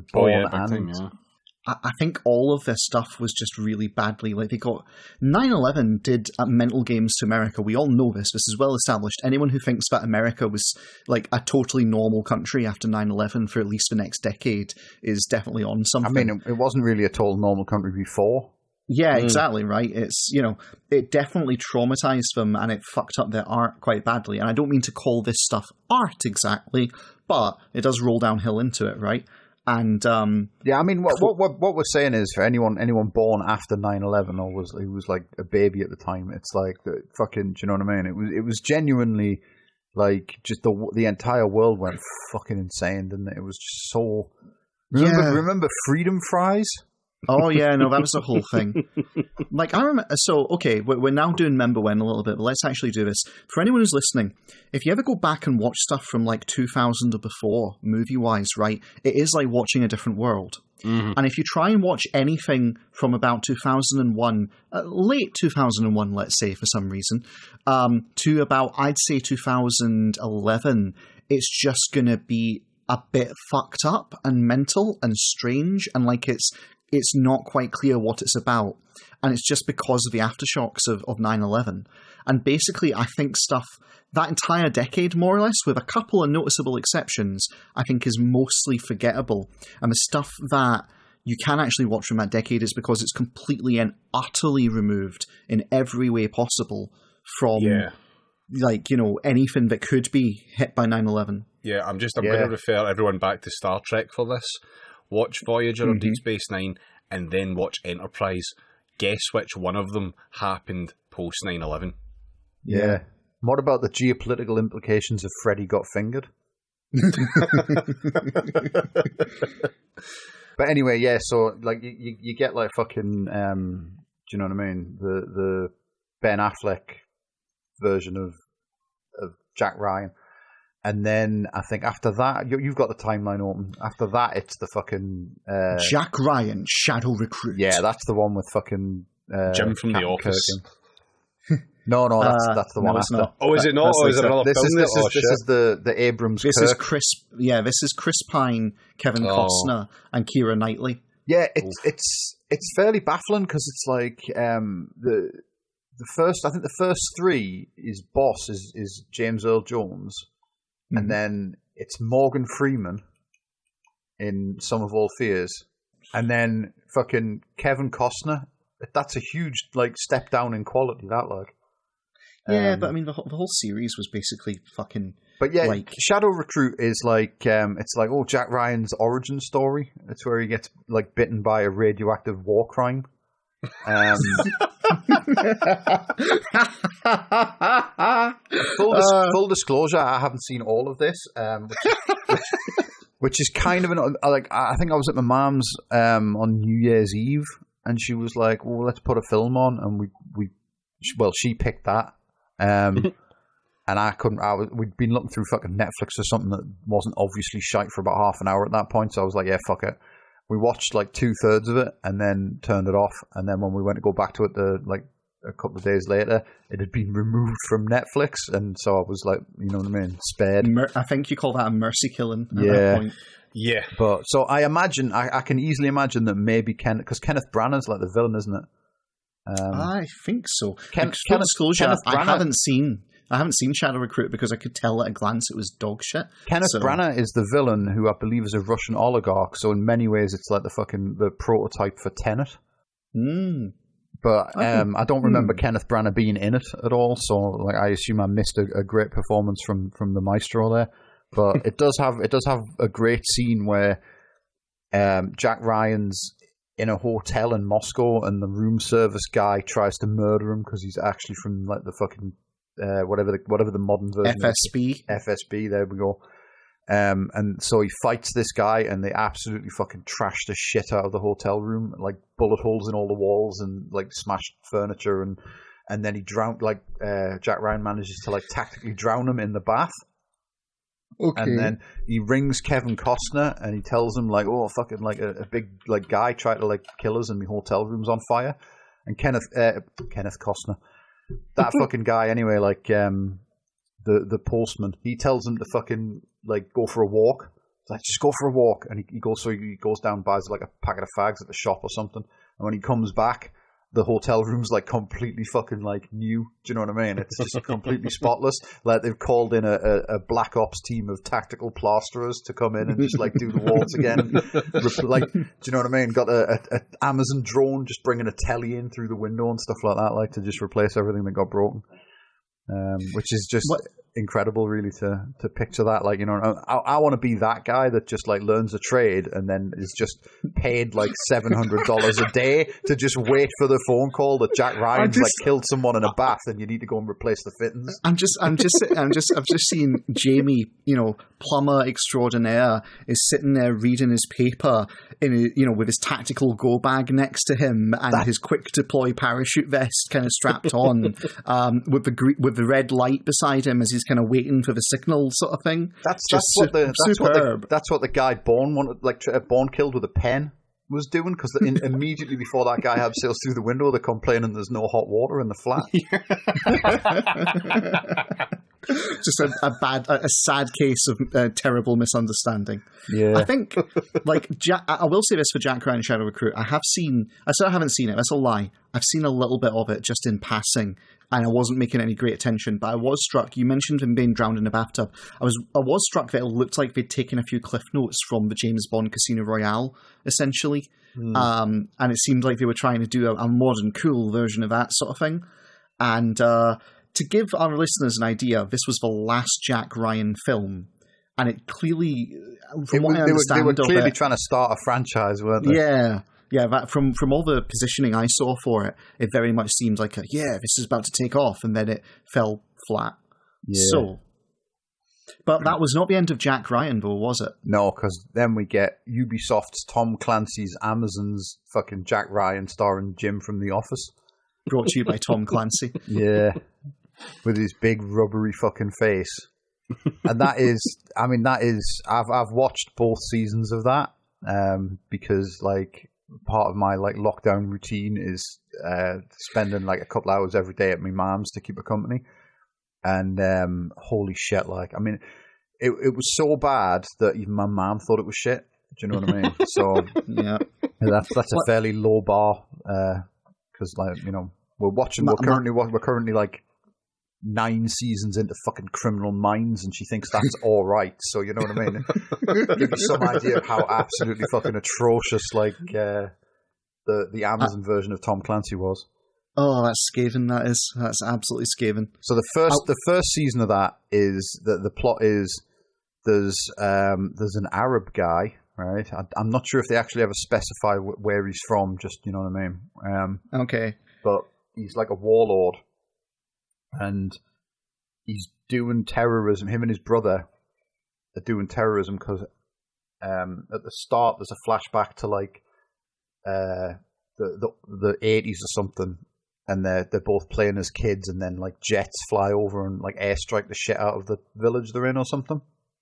I think all of this stuff was just really badly. Like, they got 9/11 did mental games to America. We all know this. This is well established. Anyone who thinks that America was like a totally normal country after 9/11 for at least the next decade is definitely on something. I mean, it wasn't really a total normal country before. Yeah, exactly, right? It's, you know, it definitely traumatized them and it fucked up their art quite badly. And I don't mean to call this stuff art exactly, but it does roll downhill into it, right? And yeah, I mean, what we're saying is for anyone born after 9/11 or who was like a baby at the time, it's like the fucking, do you know what I mean? It was genuinely like just the entire world went fucking insane, didn't it? It was just so. Remember Freedom Fries? Oh yeah, no, that was the whole thing. Like I remember. So okay, we're now doing Member When a little bit, but let's actually do this. For anyone who's listening, if you ever go back and watch stuff from like 2000 or before, movie-wise, right, it is like watching a different world. Mm-hmm. And if you try and watch anything from about 2001, late 2001, let's say for some reason, to about I'd say 2011, it's just gonna be a bit fucked up and mental and strange, and like it's not quite clear what it's about, and it's just because of the aftershocks of 9/11. And basically I think stuff that entire decade, more or less, with a couple of noticeable exceptions, I think is mostly forgettable. And the stuff that you can actually watch from that decade is because it's completely and utterly removed in every way possible from like, you know, anything that could be hit by 9/11. Yeah, I'm going to refer everyone back to Star Trek for this. Watch Voyager or Deep Space Nine, and then watch Enterprise. Guess which one of them happened post 9/11? Yeah. What about the geopolitical implications of Freddy Got Fingered? But anyway, yeah. So like you get like fucking. Do you know what I mean? The Ben Affleck version of Jack Ryan. And then I think after that, you've got the timeline open. After that, it's the fucking Jack Ryan, Shadow Recruit. Yeah, that's the one with fucking Jim from Captain The Office. No, that's the one after. Not. Oh, is it not? Or is it another film? This is the Abrams. This is Chris. Yeah, this is Chris Pine, Kevin Costner, and Keira Knightley. Yeah, it's fairly baffling because it's like the first. I think the first three is boss is James Earl Jones. And then it's Morgan Freeman in Sum of All Fears. And then fucking Kevin Costner. That's a huge like step down in quality, that like. Yeah, but I mean the whole series was basically fucking. But yeah, like, Shadow Recruit is like it's like Jack Ryan's origin story. It's where he gets like bitten by a radioactive war crime. Full disclosure, I haven't seen all of this, which is kind of like I think I was at my mum's on New Year's Eve, and she was like, "Well, let's put a film on," and she picked that, and I couldn't. We'd been looking through fucking Netflix or something that wasn't obviously shite for about half an hour at that point, so I was like, "Yeah, fuck it." We watched like 2/3 of it and then turned it off. And then when we went to go back to it, a couple of days later, it had been removed from Netflix, and so I was like, you know what I mean, spared. I think you call that a mercy killing at that point. Yeah. But so I imagine, I can easily imagine that maybe because Kenneth Branagh's like the villain, isn't it? I think so. Kenneth Branagh, I haven't seen Shadow Recruit because I could tell at a glance it was dog shit. Kenneth Branagh is the villain who I believe is a Russian oligarch, so in many ways it's like the prototype for Tenet. But I don't remember Kenneth Branagh being in it at all, so like I assume I missed a great performance from the maestro there. But it does have a great scene where Jack Ryan's in a hotel in Moscow and the room service guy tries to murder him because he's actually from like the fucking whatever the modern version FSB, there we go. And so he fights this guy and they absolutely fucking trash the shit out of the hotel room, like bullet holes in all the walls and like smashed furniture, and then he drowned, like Jack Ryan manages to like tactically drown him in the bath. Okay. And then he rings Kevin Costner and he tells him like, oh fucking like a big like guy tried to like kill us and the hotel room's on fire. And Kenneth Costner, that fucking guy anyway, like the postman, he tells him to fucking like go for a walk. It's like, just go for a walk. And he goes down, buys like a packet of fags at the shop or something, and when he comes back, the hotel room's like completely fucking like new. Do you know what I mean? It's just completely spotless. Like they've called in a black ops team of tactical plasterers to come in and just like do the walls again. Like, do you know what I mean? Got a Amazon drone just bringing a telly in through the window and stuff like that, like to just replace everything that got broken. Which is just incredible, really, to picture that. Like, you know, I want to be that guy that just like learns a trade and then is just paid like $700 a day to just wait for the phone call that Jack Ryan's like killed someone in a bath and you need to go and replace the fittings. I've just seen Jamie, you know, plumber extraordinaire, is sitting there reading his paper with his tactical go bag next to him and his quick deploy parachute vest kind of strapped on, with the red light beside him as he's kind of waiting for the signal, sort of thing. That's what the guy Bourne killed with a pen was doing, because immediately before that guy sails through the window, they're complaining there's no hot water in the flat. Just a sad case of terrible misunderstanding. Yeah, I think I will say this for Jack Ryan Shadow Recruit. I still haven't seen it. That's a lie. I've seen a little bit of it just in passing, and I wasn't making any great attention. But I was struck. You mentioned him being drowned in a bathtub. I was struck that it looked like they'd taken a few cliff notes from the James Bond Casino Royale, essentially, and it seemed like they were trying to do a modern, cool version of that sort of thing. And to give our listeners an idea, this was the last Jack Ryan film, and it clearly, from what I understand, they were clearly trying to start a franchise, weren't they? Yeah. That from all the positioning I saw for it, it very much seemed like this is about to take off, and then it fell flat. Yeah. So, but that was not the end of Jack Ryan, though, was it? No, because then we get Ubisoft's Tom Clancy's Amazon's fucking Jack Ryan starring Jim from The Office. Brought to you by Tom Clancy. Yeah. With his big rubbery fucking face. And I've watched both seasons of that, because like part of my like lockdown routine is spending like a couple hours every day at my mom's to keep her company. And holy shit, like, I mean, it was so bad that even my mom thought it was shit. Do you know what I mean? So yeah, that's a fairly low bar, because like, you know, we're currently like 9 seasons into fucking Criminal Minds, and she thinks that's all right. So you know what I mean? Give you some idea of how absolutely fucking atrocious like the Amazon version of Tom Clancy was. Oh, that's scathing. That's absolutely scathing. So the first season of that is that the plot is there's an Arab guy, right? I'm not sure if they actually ever specify where he's from. Just, you know what I mean? Okay. But he's like a warlord, and he's doing terrorism. Him and his brother are doing terrorism because at the start there's a flashback to like the 80s or something, and they're both playing as kids, and then like jets fly over and like airstrike the shit out of the village they're in or something.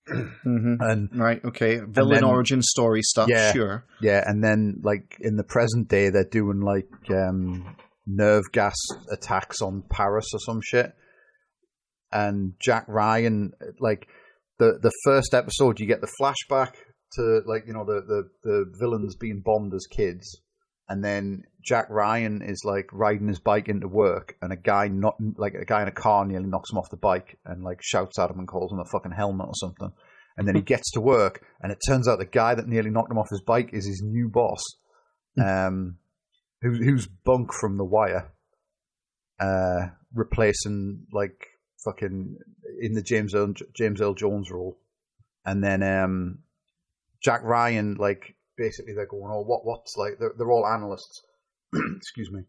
Mm-hmm. And right, okay, villain origin story stuff. Yeah, sure. Yeah, and then like in the present day, they're doing like nerve gas attacks on Paris or some shit. And Jack Ryan, like the first episode, you get the flashback to like, you know, the villains being bombed as kids, and then Jack Ryan is like riding his bike into work, and a guy in a car nearly knocks him off the bike and like shouts at him and calls him a fucking helmet or something. And then he gets to work, and it turns out the guy that nearly knocked him off his bike is his new boss, who's Bunk from The Wire, replacing like fucking in the James Earl Jones role. And then Jack Ryan, like, basically they're going, oh, what's like, they're all analysts. Excuse me.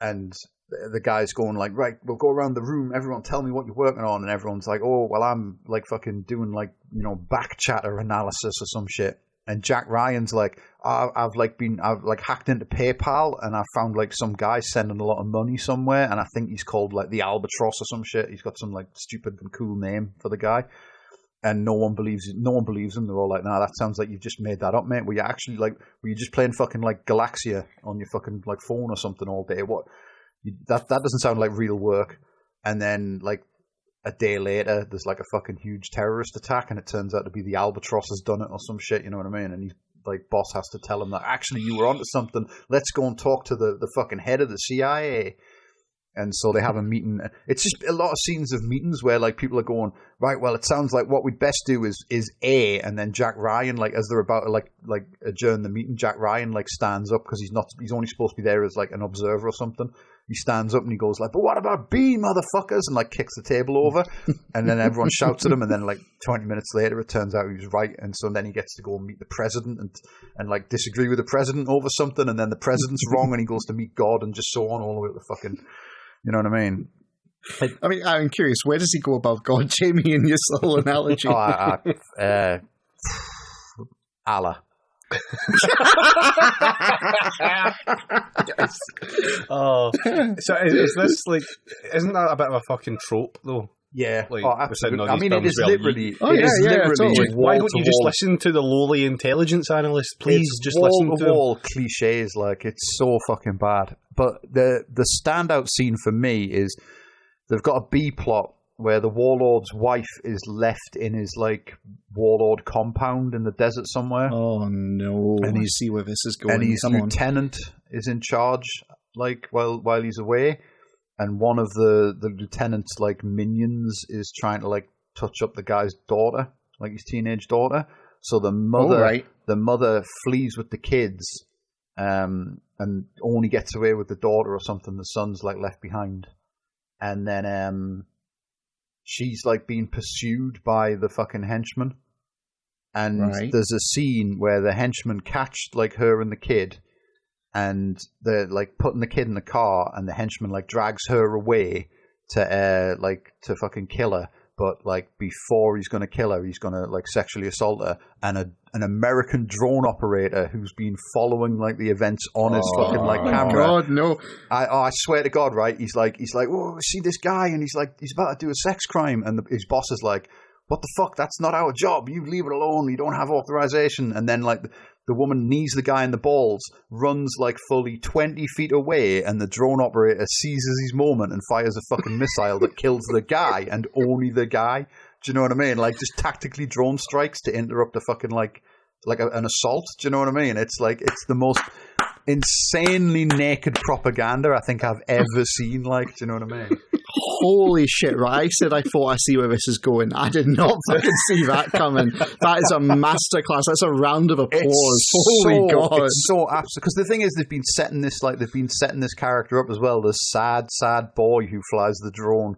And the guy's going like, right, we'll go around the room, everyone tell me what you're working on. And everyone's like, oh, well, I'm like fucking doing like, you know, back chatter analysis or some shit. And Jack Ryan's like, I've hacked into PayPal, and I found like some guy sending a lot of money somewhere, and I think he's called like the Albatross or some shit. He's got some like stupid and cool name for the guy. And no one believes him. They're all like, nah, that sounds like you've just made that up, mate. Were you just playing fucking like Galaxia on your fucking like phone or something all day? That doesn't sound like real work. And then like a day later, there's like a fucking huge terrorist attack, and it turns out to be the Albatross has done it or some shit, you know what I mean? And he's like, boss has to tell him that actually you were onto something. Let's go and talk to the fucking head of the CIA. And so they have a meeting. It's just a lot of scenes of meetings where like people are going, right, well, it sounds like what we'd best do is A, and then Jack Ryan, like as they're about to like adjourn the meeting, Jack Ryan like stands up because he's only supposed to be there as like an observer or something, he stands up and he goes like, "But what about B, motherfuckers?" and like kicks the table over, and then everyone shouts at him, and then like 20 minutes later, it turns out he was right, and so then he gets to go and meet the president and like disagree with the president over something, and then the president's wrong, and he goes to meet God, and just so on all the way to the fucking, you know what I mean? I mean, I'm curious, where does he go above God, Jamie, in your little analogy? Allah. Yes. Oh, so is this like? Isn't that a bit of a fucking trope though? Yeah, like, absolutely. I mean, it is literally. Totally. Why don't you just listen to the lowly intelligence analyst? Please, just listen to all cliches. Like, it's so fucking bad. But the standout scene for me is they've got a B plot where the warlord's wife is left in his like warlord compound in the desert somewhere. Oh no! And you see where this is going. And his lieutenant is in charge, like while he's away. And one of the lieutenant's like minions is trying to like touch up the guy's daughter, like his teenage daughter. So the mother flees with the kids, and only gets away with the daughter or something. The son's like left behind, and then she's like being pursued by the fucking henchmen. And there's a scene where the henchmen catch like her and the kid, and they're like putting the kid in the car, and the henchman like drags her away to fucking kill her. But like before he's gonna kill her, he's gonna like sexually assault her. And an American drone operator who's been following like the events on his fucking like camera. God, no! I swear to God, right? He's like, "Oh, see this guy," and he's about to do a sex crime, and his boss is like, "What the fuck? That's not our job. You leave it alone. You don't have authorization." And then like the woman knees the guy in the balls, runs like fully 20 feet away, and the drone operator seizes his moment and fires a fucking missile that kills the guy and only the guy. Do you know what I mean? Like, just tactically drone strikes to interrupt a fucking like an assault. Do you know what I mean? It's like, it's the most insanely naked propaganda I think I've ever seen. Like, do you know what I mean? Holy shit, right? I said I thought I see where this is going. I did not fucking see that coming. That is a masterclass. That's a round of applause. Holy God. It's so absolute. Because the thing is, they've been setting this character up as well. This sad boy who flies the drone.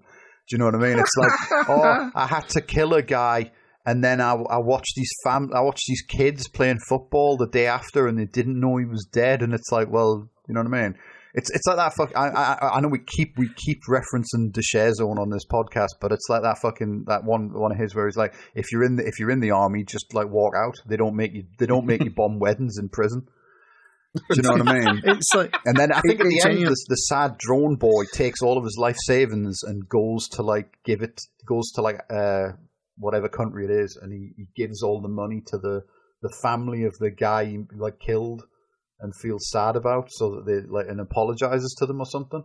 Do you know what I mean? It's like, oh, I had to kill a guy, and then I watched these kids playing football the day after, and they didn't know he was dead. And it's like, well, you know what I mean? It's like that fuck. I know we keep referencing Deshair Zone on this podcast, but it's like that one of his where he's like, if you're in the army, just like walk out. They don't make you bomb weddings in prison. Do you know what I mean? It's like, and then I think at the end, the sad drone boy takes all of his life savings and goes to whatever country it is, and he gives all the money to the family of the guy he like killed and feels sad about, so that they like and apologizes to them or something.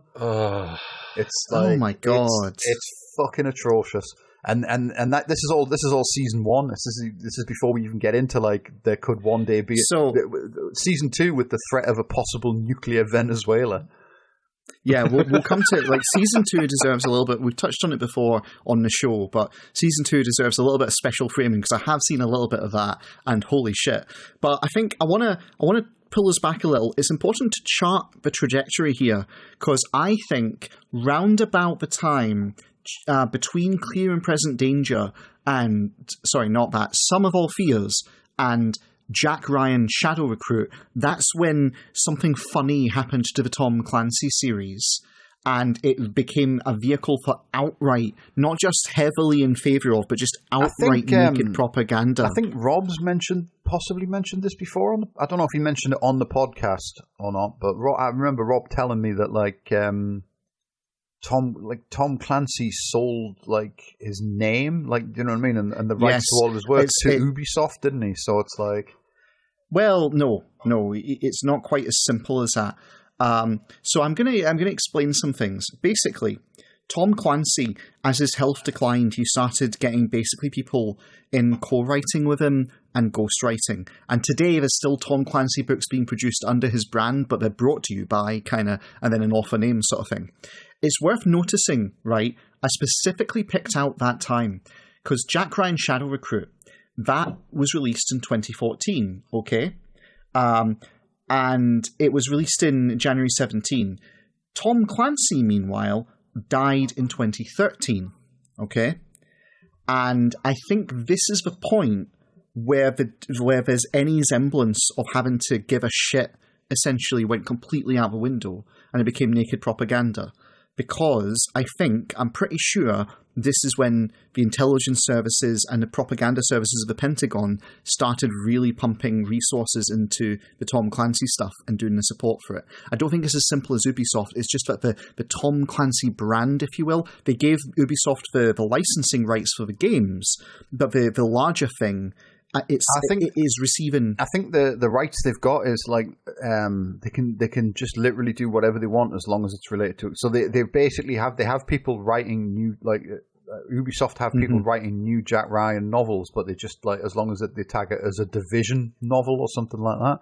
It's like, oh my God, it's fucking atrocious. And that this is all season 1. This is before we even get into like there could one day be season 2 with the threat of a possible nuclear Venezuela. Yeah, we'll come to it. Like, season 2 deserves a little bit. We've touched on it before on the show, but season 2 deserves a little bit of special framing because I have seen a little bit of that, and holy shit! But I think I want to pull us back a little. It's important to chart the trajectory here because I think round about the time between Clear and Present Danger and Sum of All Fears and Jack Ryan Shadow Recruit, that's when something funny happened to the Tom Clancy series, and it became a vehicle for outright, not just heavily in favour of, but just outright naked propaganda. I think Rob's possibly mentioned this before. I don't know if he mentioned it on the podcast or not, but I remember Rob telling me that like Tom Clancy sold like his name, like, you know what I mean, and the rights to all of his work to Ubisoft, didn't he? So it's like, well, no, it's not quite as simple as that. So I'm gonna explain some things. Basically, Tom Clancy, as his health declined, he started getting basically people in co-writing with him and ghostwriting. And today there's still Tom Clancy books being produced under his brand, but they're brought to you by and then an author name sort of thing. It's worth noticing, right? I specifically picked out that time because Jack Ryan Shadow Recruit, that was released in 2014, okay? And it was released in January 17. Tom Clancy, meanwhile, died in 2013. Okay? And I think this is the point where there's any semblance of having to give a shit essentially went completely out the window, and it became naked propaganda. Because I'm pretty sure this is when the intelligence services and the propaganda services of the Pentagon started really pumping resources into the Tom Clancy stuff and doing the support for it. I don't think it's as simple as Ubisoft. It's just that the Tom Clancy brand, if you will, they gave Ubisoft the licensing rights for the games, but the larger thing, it is receiving. I think the rights they've got is like they can just literally do whatever they want as long as it's related to it. So they basically have people writing new, like Ubisoft have people writing new Jack Ryan novels, but they just like, as long as they tag it as a Division novel or something like that.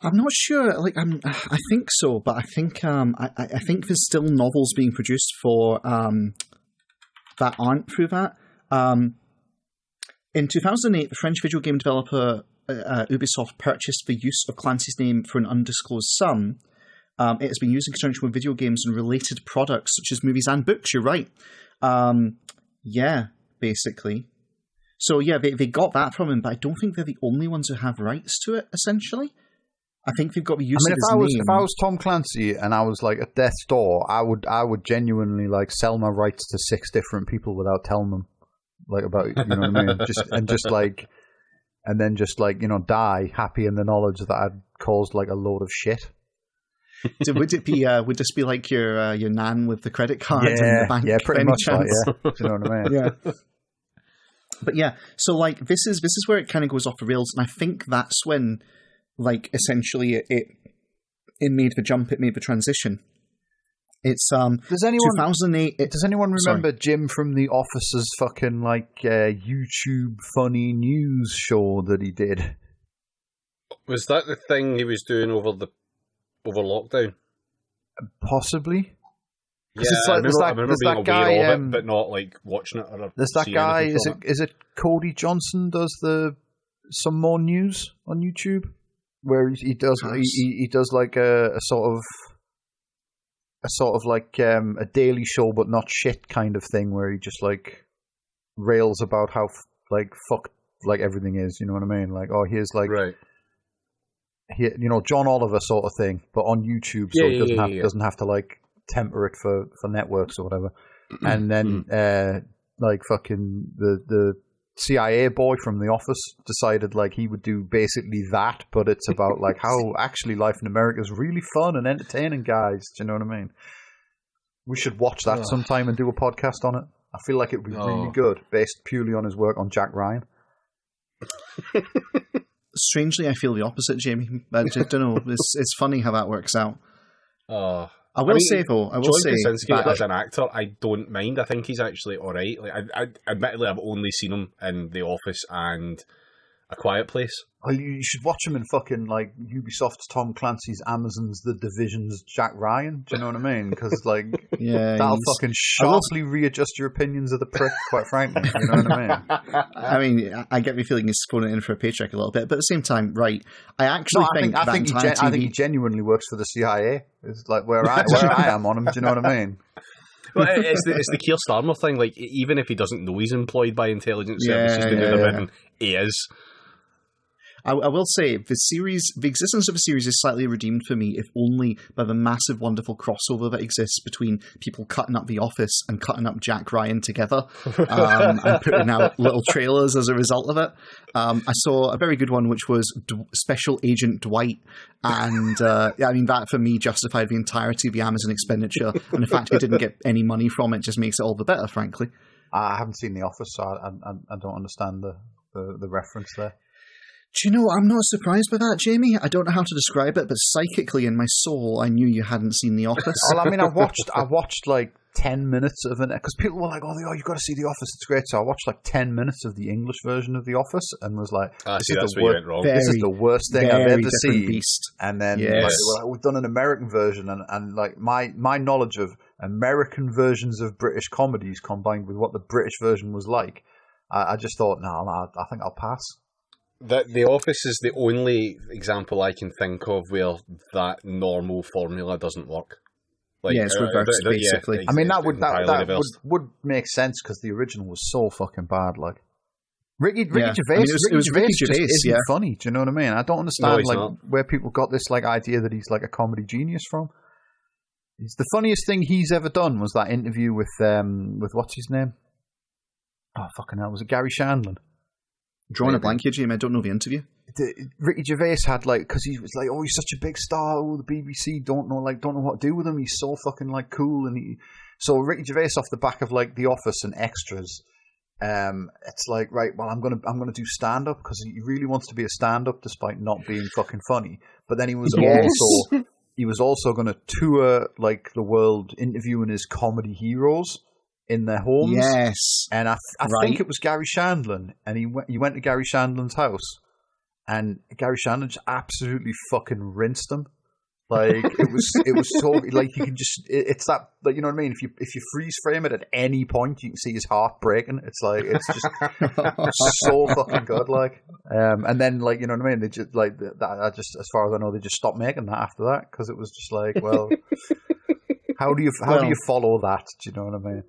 I'm not sure. Like I think so, but I think I think there's still novels being produced for that aren't through that. In 2008, the French video game developer Ubisoft purchased the use of Clancy's name for an undisclosed sum. It has been used in conjunction with video games and related products such as movies and books. You're right. Yeah, basically. So yeah, they got that from him, but I don't think they're the only ones who have rights to it, essentially. I think they've got the use of his name. If I was Tom Clancy and I was like at death's door, I would genuinely like sell my rights to 6 different people without telling them. Like about, you know what I mean? Die happy in the knowledge that I'd caused like a load of shit. So would this be like your nan with the credit card in the bank? Yeah, pretty much like, yeah. Do you know what I mean? Yeah. But yeah, so like this is where it kind of goes off the rails, and I think that's when, like, essentially it made the jump, it made the transition. It's 2008. Does anyone remember Jim from The Office's fucking like YouTube funny news show that he did? Was that the thing he was doing over lockdown? Possibly. Yeah, I remember being aware of it, but not like watching it. There's that guy. Is it Cody Johnson does some more news on YouTube, where he does like a sort of like a daily show, but not shit kind of thing, where he just like rails about how like fucked like everything is. You know what I mean? Like, oh, here's like right. Here, you know, John Oliver sort of thing, but on YouTube, so it doesn't have to like temper it for networks or whatever. And then like fucking the CIA boy from The Office decided like he would do basically that, but it's about like how actually life in America is really fun and entertaining, guys. Do you know what I mean? We should watch that sometime and do a podcast on it. I feel like it would be really good, based purely on his work on Jack Ryan. Strangely, I feel the opposite, Jamie. I just don't know. It's funny how that works out. I will say Krasinski as an actor, I don't mind. I think he's actually all right. Like, I admittedly, I've only seen him in The Office and A Quiet Place. Oh, you should watch him in fucking like Ubisoft's Tom Clancy's, Amazon's The Division's Jack Ryan. Do you know what I mean? Because like, that'll fucking sharply readjust your opinions of the prick. Quite frankly, you know what I mean? I mean, I get the feeling he's phoning it in for a paycheck a little bit, but at the same time, right? I think he genuinely works for the CIA. It's like where I am on him. Do you know what I mean? Well, it's the Keir Starmer thing. Like, even if he doesn't know he's employed by intelligence services to do the bidding, he is. I will say, the existence of the series is slightly redeemed for me, if only by the massive, wonderful crossover that exists between people cutting up The Office and cutting up Jack Ryan together, and putting out little trailers as a result of it. I saw a very good one, which was Special Agent Dwight, and I mean, that for me justified the entirety of the Amazon expenditure, and the fact we didn't get any money from it just makes it all the better, frankly. I haven't seen The Office, so I don't understand the reference there. Do you know, I'm not surprised by that, Jamie. I don't know how to describe it, but psychically in my soul, I knew you hadn't seen The Office. Well, I mean, I watched like 10 minutes of it, because people were like, oh, you've got to see The Office, it's great. So I watched like 10 minutes of the English version of The Office and was like, this is the worst thing I've ever seen. Beast. And then we've done an American version, and like my knowledge of American versions of British comedies combined with what the British version was like, I just thought, no, I think I'll pass. The Office is the only example I can think of where that normal formula doesn't work. Like, it's reversed, basically. I mean, that entirely would make sense because the original was so fucking bad. Like Ricky Gervais, I mean, it was Ricky Gervais just isn't funny. Do you know what I mean? I don't understand not. where people got this like idea that he's like a comedy genius from. It's the funniest thing he's ever done was that interview with what's his name? Oh fucking hell! Was it Gary Shandling? Drawing a blank here, Jim. I don't know the interview. Ricky Gervais had like, because he was like, oh, he's such a big star. Oh, the BBC don't know what to do with him. He's so fucking like cool. And so Ricky Gervais off the back of like The Office and Extras. It's like, right, well, I'm gonna do stand up because he really wants to be a stand up despite not being fucking funny. But then he was also going to tour like the world interviewing his comedy heroes in their homes. Yes. And I think it was Gary Shandling, and he went to Gary Shandling's house, and Gary Shandling just absolutely fucking rinsed him. Like it was so like you can just it's that, like, you know what I mean. If you freeze frame it at any point, you can see his heart breaking. It's like it's just so fucking good. Like, and then, like, you know what I mean. They just like that. I just, as far as I know, they just stopped making that after that because it was just like, well, how do you follow that? Do you know what I mean?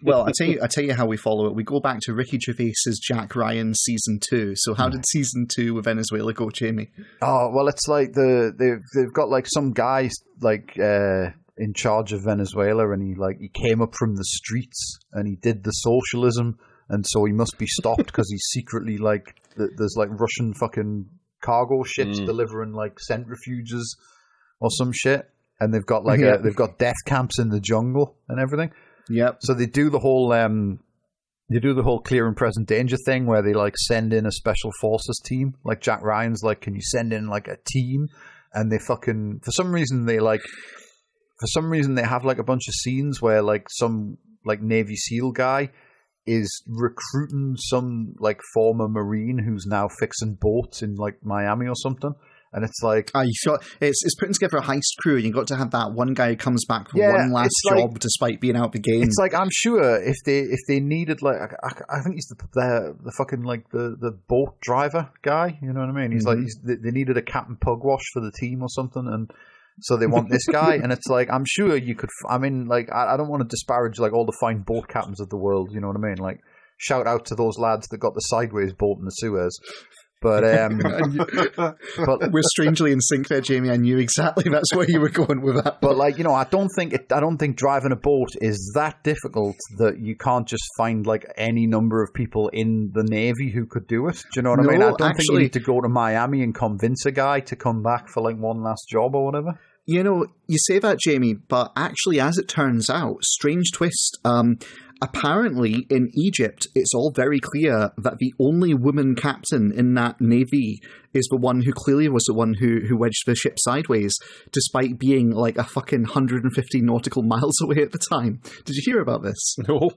Well, I tell you how we follow it. We go back to Ricky Gervais's Jack Ryan season 2. So how did season 2 of Venezuela go, Jamie? Oh well, it's like they've got like some guy like in charge of Venezuela, and he came up from the streets and he did the socialism, and so he must be stopped because he's secretly like there's like Russian fucking cargo ships delivering like centrifuges or some shit, and they've got like they've got death camps in the jungle and everything. Yep. So they do the whole clear and present danger thing where they like send in a special forces team. Like Jack Ryan's like, can you send in like a team? And they fucking for some reason they have like a bunch of scenes where like some like Navy SEAL guy is recruiting some like former Marine who's now fixing boats in like Miami or something. And it's like it's putting together a heist crew, and you've got to have that one guy who comes back for one last job despite being out the game. It's like, I'm sure if they needed like I think he's the fucking like the boat driver guy, you know what I mean? He's like they needed a Captain Pugwash for the team or something, and so they want this guy. And it's like, I'm sure you could. I mean, like I don't want to disparage like all the fine boat captains of the world, you know what I mean? Like, shout out to those lads that got the sideways boat in the Suez. But but we're strangely in sync there, Jamie. I knew exactly that's where you were going with that. But like, you know, I don't think driving a boat is that difficult that you can't just find like any number of people in the Navy who could do it. Do you know what I mean? I don't think you need to go to Miami and convince a guy to come back for like one last job or whatever. You know, you say that, Jamie, but actually, as it turns out, strange twist. Apparently, in Egypt, it's all very clear that the only woman captain in that navy is the one who clearly was the one who wedged the ship sideways, despite being like a fucking 150 nautical miles away at the time. Did you hear about this? No.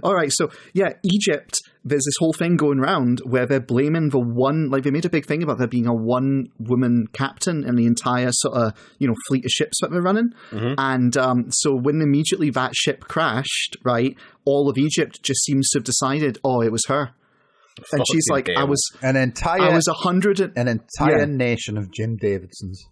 All right, so yeah, Egypt, there's this whole thing going around where they're blaming the one, like they made a big thing about there being a one-woman captain in the entire sort of, you know, fleet of ships that they're running. And so when immediately that ship crashed, right, all of Egypt just seems to have decided, oh, it was her. And she's like, I was an entire nation of Jim Davidsons.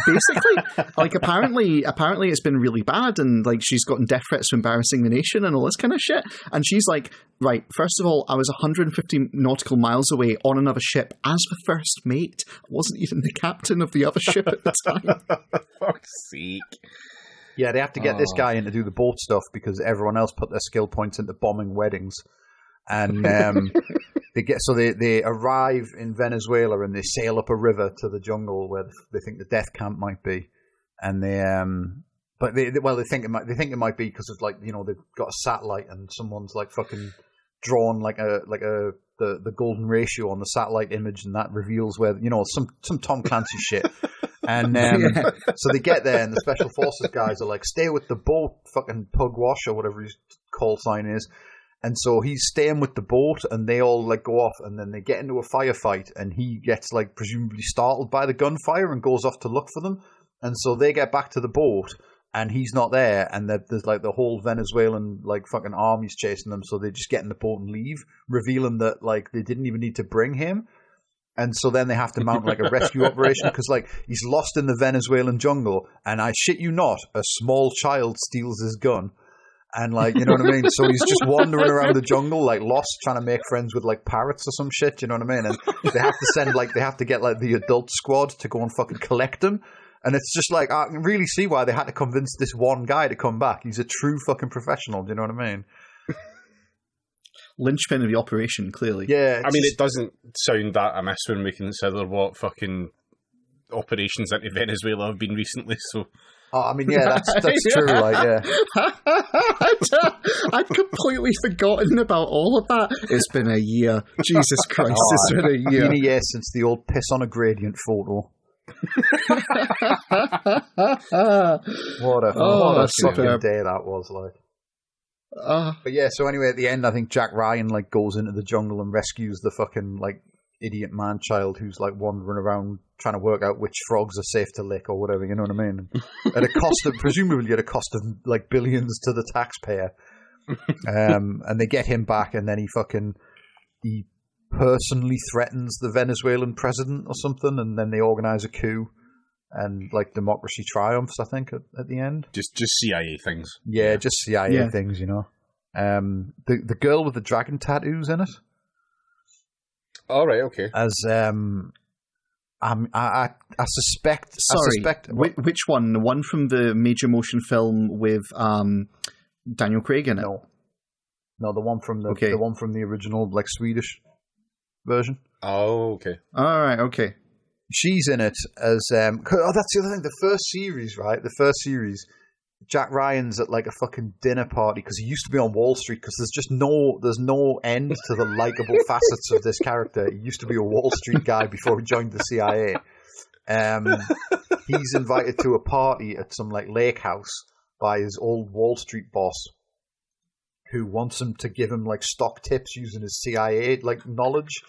Basically, like apparently it's been really bad, and like she's gotten death threats for embarrassing the nation and all this kind of shit. And she's like, right, first of all, I was 150 nautical miles away on another ship as the first mate. I wasn't even the captain of the other ship at the time. Fuck's sake. Yeah, they have to get this guy in to do the boat stuff because everyone else put their skill points into bombing weddings. And they arrive in Venezuela and they sail up a river to the jungle where they think the death camp might be, and they think it might be because of, like, you know, they've got a satellite and someone's like fucking drawn the golden ratio on the satellite image, and that reveals where, you know, some Tom Clancy shit. And so they get there and the special forces guys are like, stay with the boat, fucking Pugwash or whatever his call sign is. And so he's staying with the boat, and they all like go off, and then they get into a firefight, and he gets like presumably startled by the gunfire and goes off to look for them. And so they get back to the boat, and he's not there, and there's like the whole Venezuelan like fucking army's chasing them, so they just get in the boat and leave, revealing that like they didn't even need to bring him. And so then they have to mount like a rescue operation because like he's lost in the Venezuelan jungle, and I shit you not, a small child steals his gun, and like, you know what I mean. So he's just wandering around the jungle like lost, trying to make friends with like parrots or some shit. You know what I mean? And they have to they have to get like the adult squad to go and fucking collect him. And it's just like I can really see why they had to convince this one guy to come back. He's a true fucking professional. Do you know what I mean? Linchpin of the operation, clearly. Yeah, I mean, it doesn't sound that amiss when we consider what fucking operations into Venezuela have been recently. So, I mean, yeah, that's true. Like, yeah, I'd completely forgotten about all of that. It's been a year. Jesus Christ, it's been a year. It's been a year since the old piss on a gradient photo. What a fucking day that was like. But yeah, so anyway, at the end, I think Jack Ryan like goes into the jungle and rescues the fucking like idiot man-child who's like wandering around trying to work out which frogs are safe to lick or whatever. You know what I mean? At a cost of presumably at a cost of like billions to the taxpayer. And they get him back, and then he personally threatens the Venezuelan president or something, and then they organize a coup. And like democracy triumphs, I think, at the end. Just CIA things. Yeah, just CIA things, you know. The girl with the dragon tattoos in it. All right, okay. As I suspect. Which one? The one from the major motion film with Daniel Craig in it? No, the one from the one from the original like Swedish version. Oh, okay. All right, okay. She's in it as that's the other thing. The first series, Jack Ryan's at like a fucking dinner party because he used to be on Wall Street. Because there's no end to the likable facets of this character. He used to be a Wall Street guy before he joined the CIA. He's invited to a party at some like lake house by his old Wall Street boss, who wants him to give him like stock tips using his CIA like knowledge.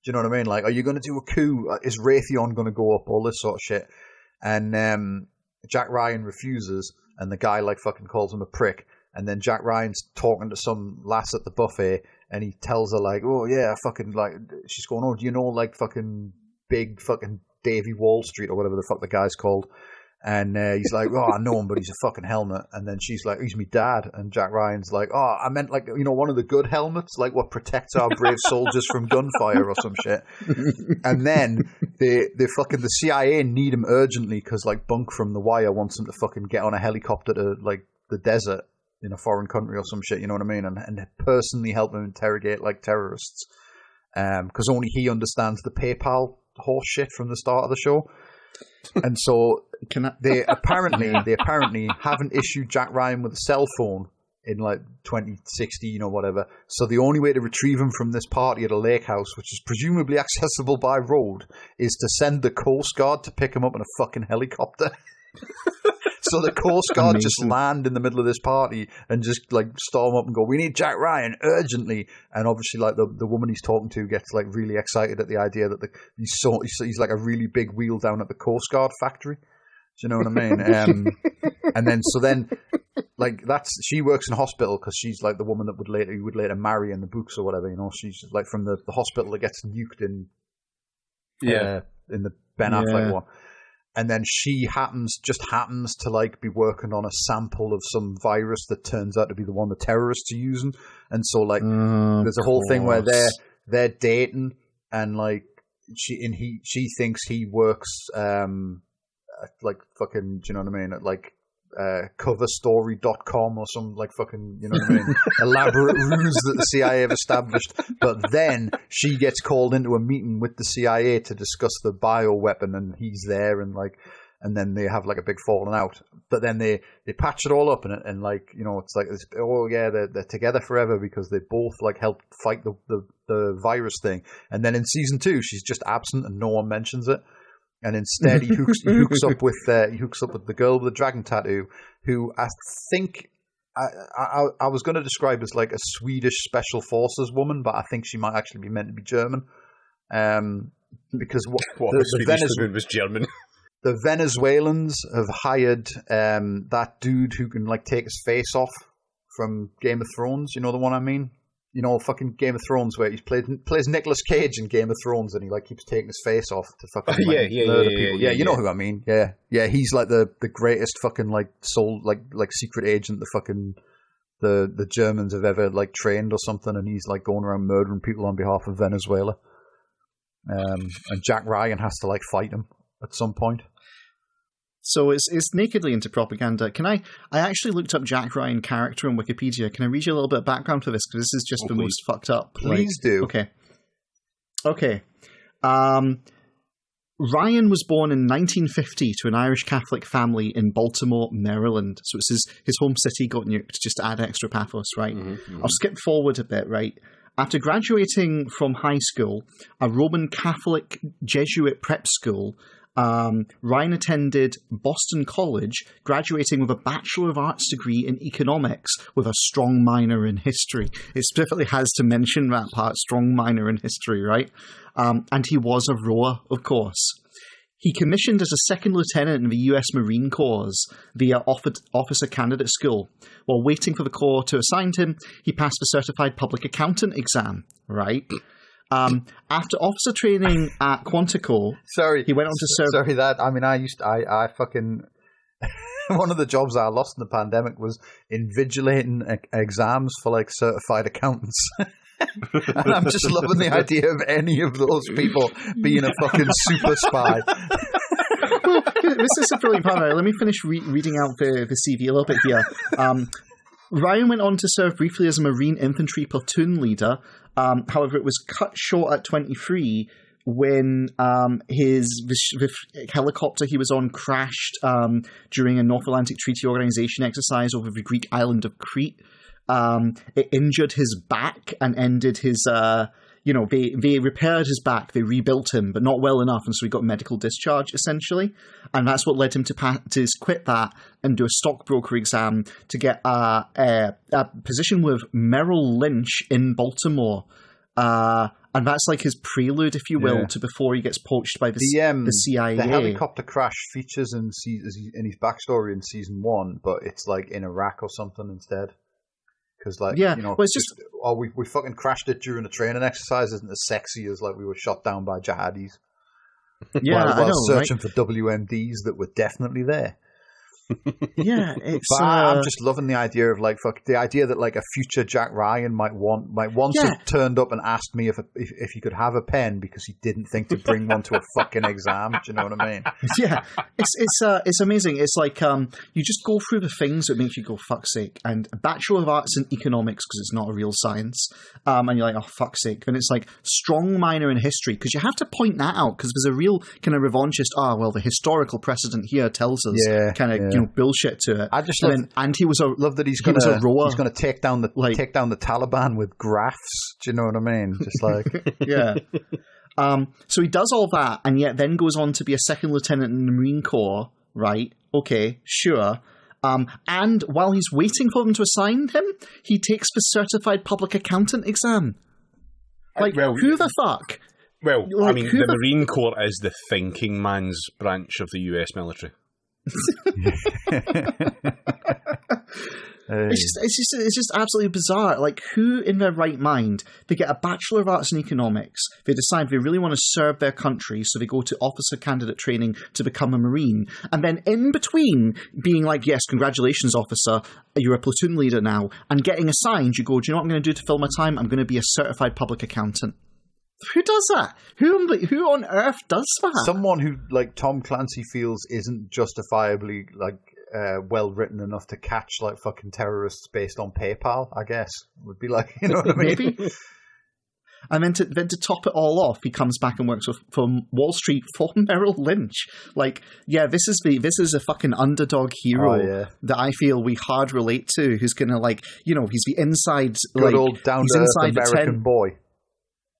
Do you know what I mean? Like, are you going to do a coup? Is Raytheon going to go up? All this sort of shit. And Jack Ryan refuses, and the guy like fucking calls him a prick. And then Jack Ryan's talking to some lass at the buffet, and he tells her like, "Oh yeah, fucking like," she's going, "Oh, do you know like fucking big fucking Davy Wall Street or whatever the fuck the guy's called?" And he's like, "Oh, I know him, but he's a fucking helmet." And then she's like, "He's me dad." And Jack Ryan's like, "Oh, I meant like, you know, one of the good helmets, like what protects our brave soldiers from gunfire or some shit." And then the CIA need him urgently because like Bunk from The Wire wants him to fucking get on a helicopter to like the desert in a foreign country or some shit. You know what I mean? And personally help him interrogate like terrorists, because only he understands the PayPal horse shit from the start of the show. And so they apparently haven't issued Jack Ryan with a cell phone in like 2016 or whatever. So the only way to retrieve him from this party at a lake house, which is presumably accessible by road, is to send the Coast Guard to pick him up in a fucking helicopter. So the Coast Guard just land in the middle of this party and just like storm up and go, "We need Jack Ryan urgently." And obviously, like the woman he's talking to gets like really excited at the idea that he's like a really big wheel down at the Coast Guard factory. Do you know what I mean? And then like she works in a hospital because she's like the woman that would later marry in the books or whatever. You know, she's like from the hospital that gets nuked in the Ben Affleck one. And then she just happens to like be working on a sample of some virus that turns out to be the one the terrorists are using. And so like there's a whole thing where they're dating, and like she thinks he works at like fucking, do you know what I mean, at like coverstory.com or some like fucking, you know what I mean, elaborate ruse that the CIA have established. But then she gets called into a meeting with the CIA to discuss the bioweapon, and he's there, and like, and then they have like a big falling out. But then they patch it all up in it, and like, you know, it's like, oh yeah, they're together forever because they both like helped fight the virus thing. And then in season 2, she's just absent and no one mentions it. And instead, he hooks up with the girl with the dragon tattoo, who I think I was going to describe as like a Swedish special forces woman, but I think she might actually be meant to be German, because the Swedish woman was German. the Venezuelans have hired that dude who can like take his face off from Game of Thrones. You know the one I mean? You know, fucking Game of Thrones, where he plays Nicolas Cage in Game of Thrones, and he like keeps taking his face off to fucking murder people. Yeah, you know who I mean? Yeah. He's like the greatest fucking like soul like secret agent the fucking the Germans have ever like trained or something, and he's like going around murdering people on behalf of Venezuela. And Jack Ryan has to like fight him at some point. So it's nakedly into propaganda. I actually looked up Jack Ryan character on Wikipedia. Can I read you a little bit of background for this? Because this is just the most fucked up. Please do. Okay. Ryan was born in 1950 to an Irish Catholic family in Baltimore, Maryland. So it's his home city got nuked, just to add extra pathos, right? I'll skip forward a bit, right? After graduating from high school, a Roman Catholic Jesuit prep school, Ryan attended Boston College, graduating with a Bachelor of Arts degree in economics with a strong minor in history. It specifically has to mention that part, strong minor in history, right? And he was a rower, of course. He commissioned as a second lieutenant in the US Marine Corps via Officer Candidate School. While waiting for the Corps to assign him, he passed the Certified Public Accountant exam, right? After officer training at Quantico, he went on to serve... I fucking... One of the jobs I lost in the pandemic was invigilating exams for, like, certified accountants. And I'm just loving the idea of any of those people being a fucking super spy. This is a brilliant part. Right? Let me finish reading out the CV a little bit here. Ryan went on to serve briefly as a Marine infantry platoon leader. However, it was cut short at 23 when the helicopter he was on crashed during a North Atlantic Treaty Organization exercise over the Greek island of Crete. It injured his back and ended his... they repaired his back, they rebuilt him, but not well enough, and so he got medical discharge, essentially. And that's what led him to quit that and do a stockbroker exam to get a position with Merrill Lynch in Baltimore. And that's like his prelude, if you will, to before he gets poached by the CIA. The helicopter crash features in his backstory in season 1, but it's like in Iraq or something instead. Because, it's just... we fucking crashed it during a training exercise isn't as sexy as, like, we were shot down by jihadis. While searching for WMDs that were definitely there. Yeah, it's... But I'm just loving the idea of, like, the idea that, like, a future Jack Ryan might once have turned up and asked me if he could have a pen because he didn't think to bring one to a fucking exam. Do you know what I mean? Yeah, it's amazing. It's like you just go through the things that make you go, fuck's sake. And a Bachelor of Arts in Economics because it's not a real science. And you're like, oh, fuck's sake. And it's like strong minor in history because you have to point that out because there's a real kind of revanchist, the historical precedent here tells us bullshit to it. I just love that he's going to take down the Taliban with graphs. Do you know what I mean? Just like yeah. So he does all that, and yet then goes on to be a second lieutenant in the Marine Corps. Right? Okay, sure. And while he's waiting for them to assign him, he takes the Certified Public Accountant exam. Who the fuck? Well, the Marine Corps is the thinking man's branch of the US military. It's just absolutely bizarre. Like, who in their right mind, they get a Bachelor of Arts in Economics, they decide they really want to serve their country, so they go to officer candidate training to become a Marine, and then in between being like, yes, congratulations officer, you're a platoon leader now, and getting assigned, you go, do you know what I'm going to do to fill my time? I'm going to be a certified public accountant. Who does that? Who on earth does that? Someone who, like, Tom Clancy feels isn't justifiably, like, well written enough to catch, like, fucking terrorists based on PayPal, I guess. Would be like, you know what I mean? Maybe. And then to top it all off, he comes back and works for Wall Street for Merrill Lynch. Like, yeah, this is a fucking underdog hero that I feel we hard relate to, who's gonna, like, he's the inside, good old down-to-earth American boy.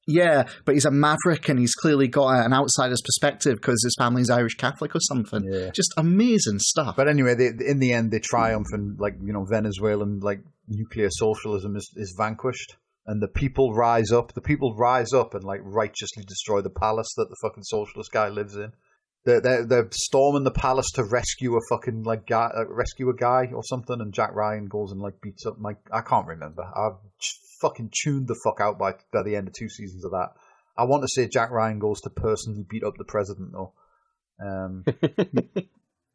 Yeah, but he's a maverick and he's clearly got an outsider's perspective because his family's Irish Catholic or something. Yeah. Just amazing stuff. But anyway, in the end, they triumph and, like, Venezuelan, like, nuclear socialism is vanquished. And the people rise up. The people rise up and, like, righteously destroy the palace that the fucking socialist guy lives in. They're storming the palace to rescue a fucking rescue a guy or something, and Jack Ryan goes and like beats up Mike. I can't remember. I've fucking tuned the fuck out by the end of 2 seasons of that. I want to say Jack Ryan goes to personally beat up the president though.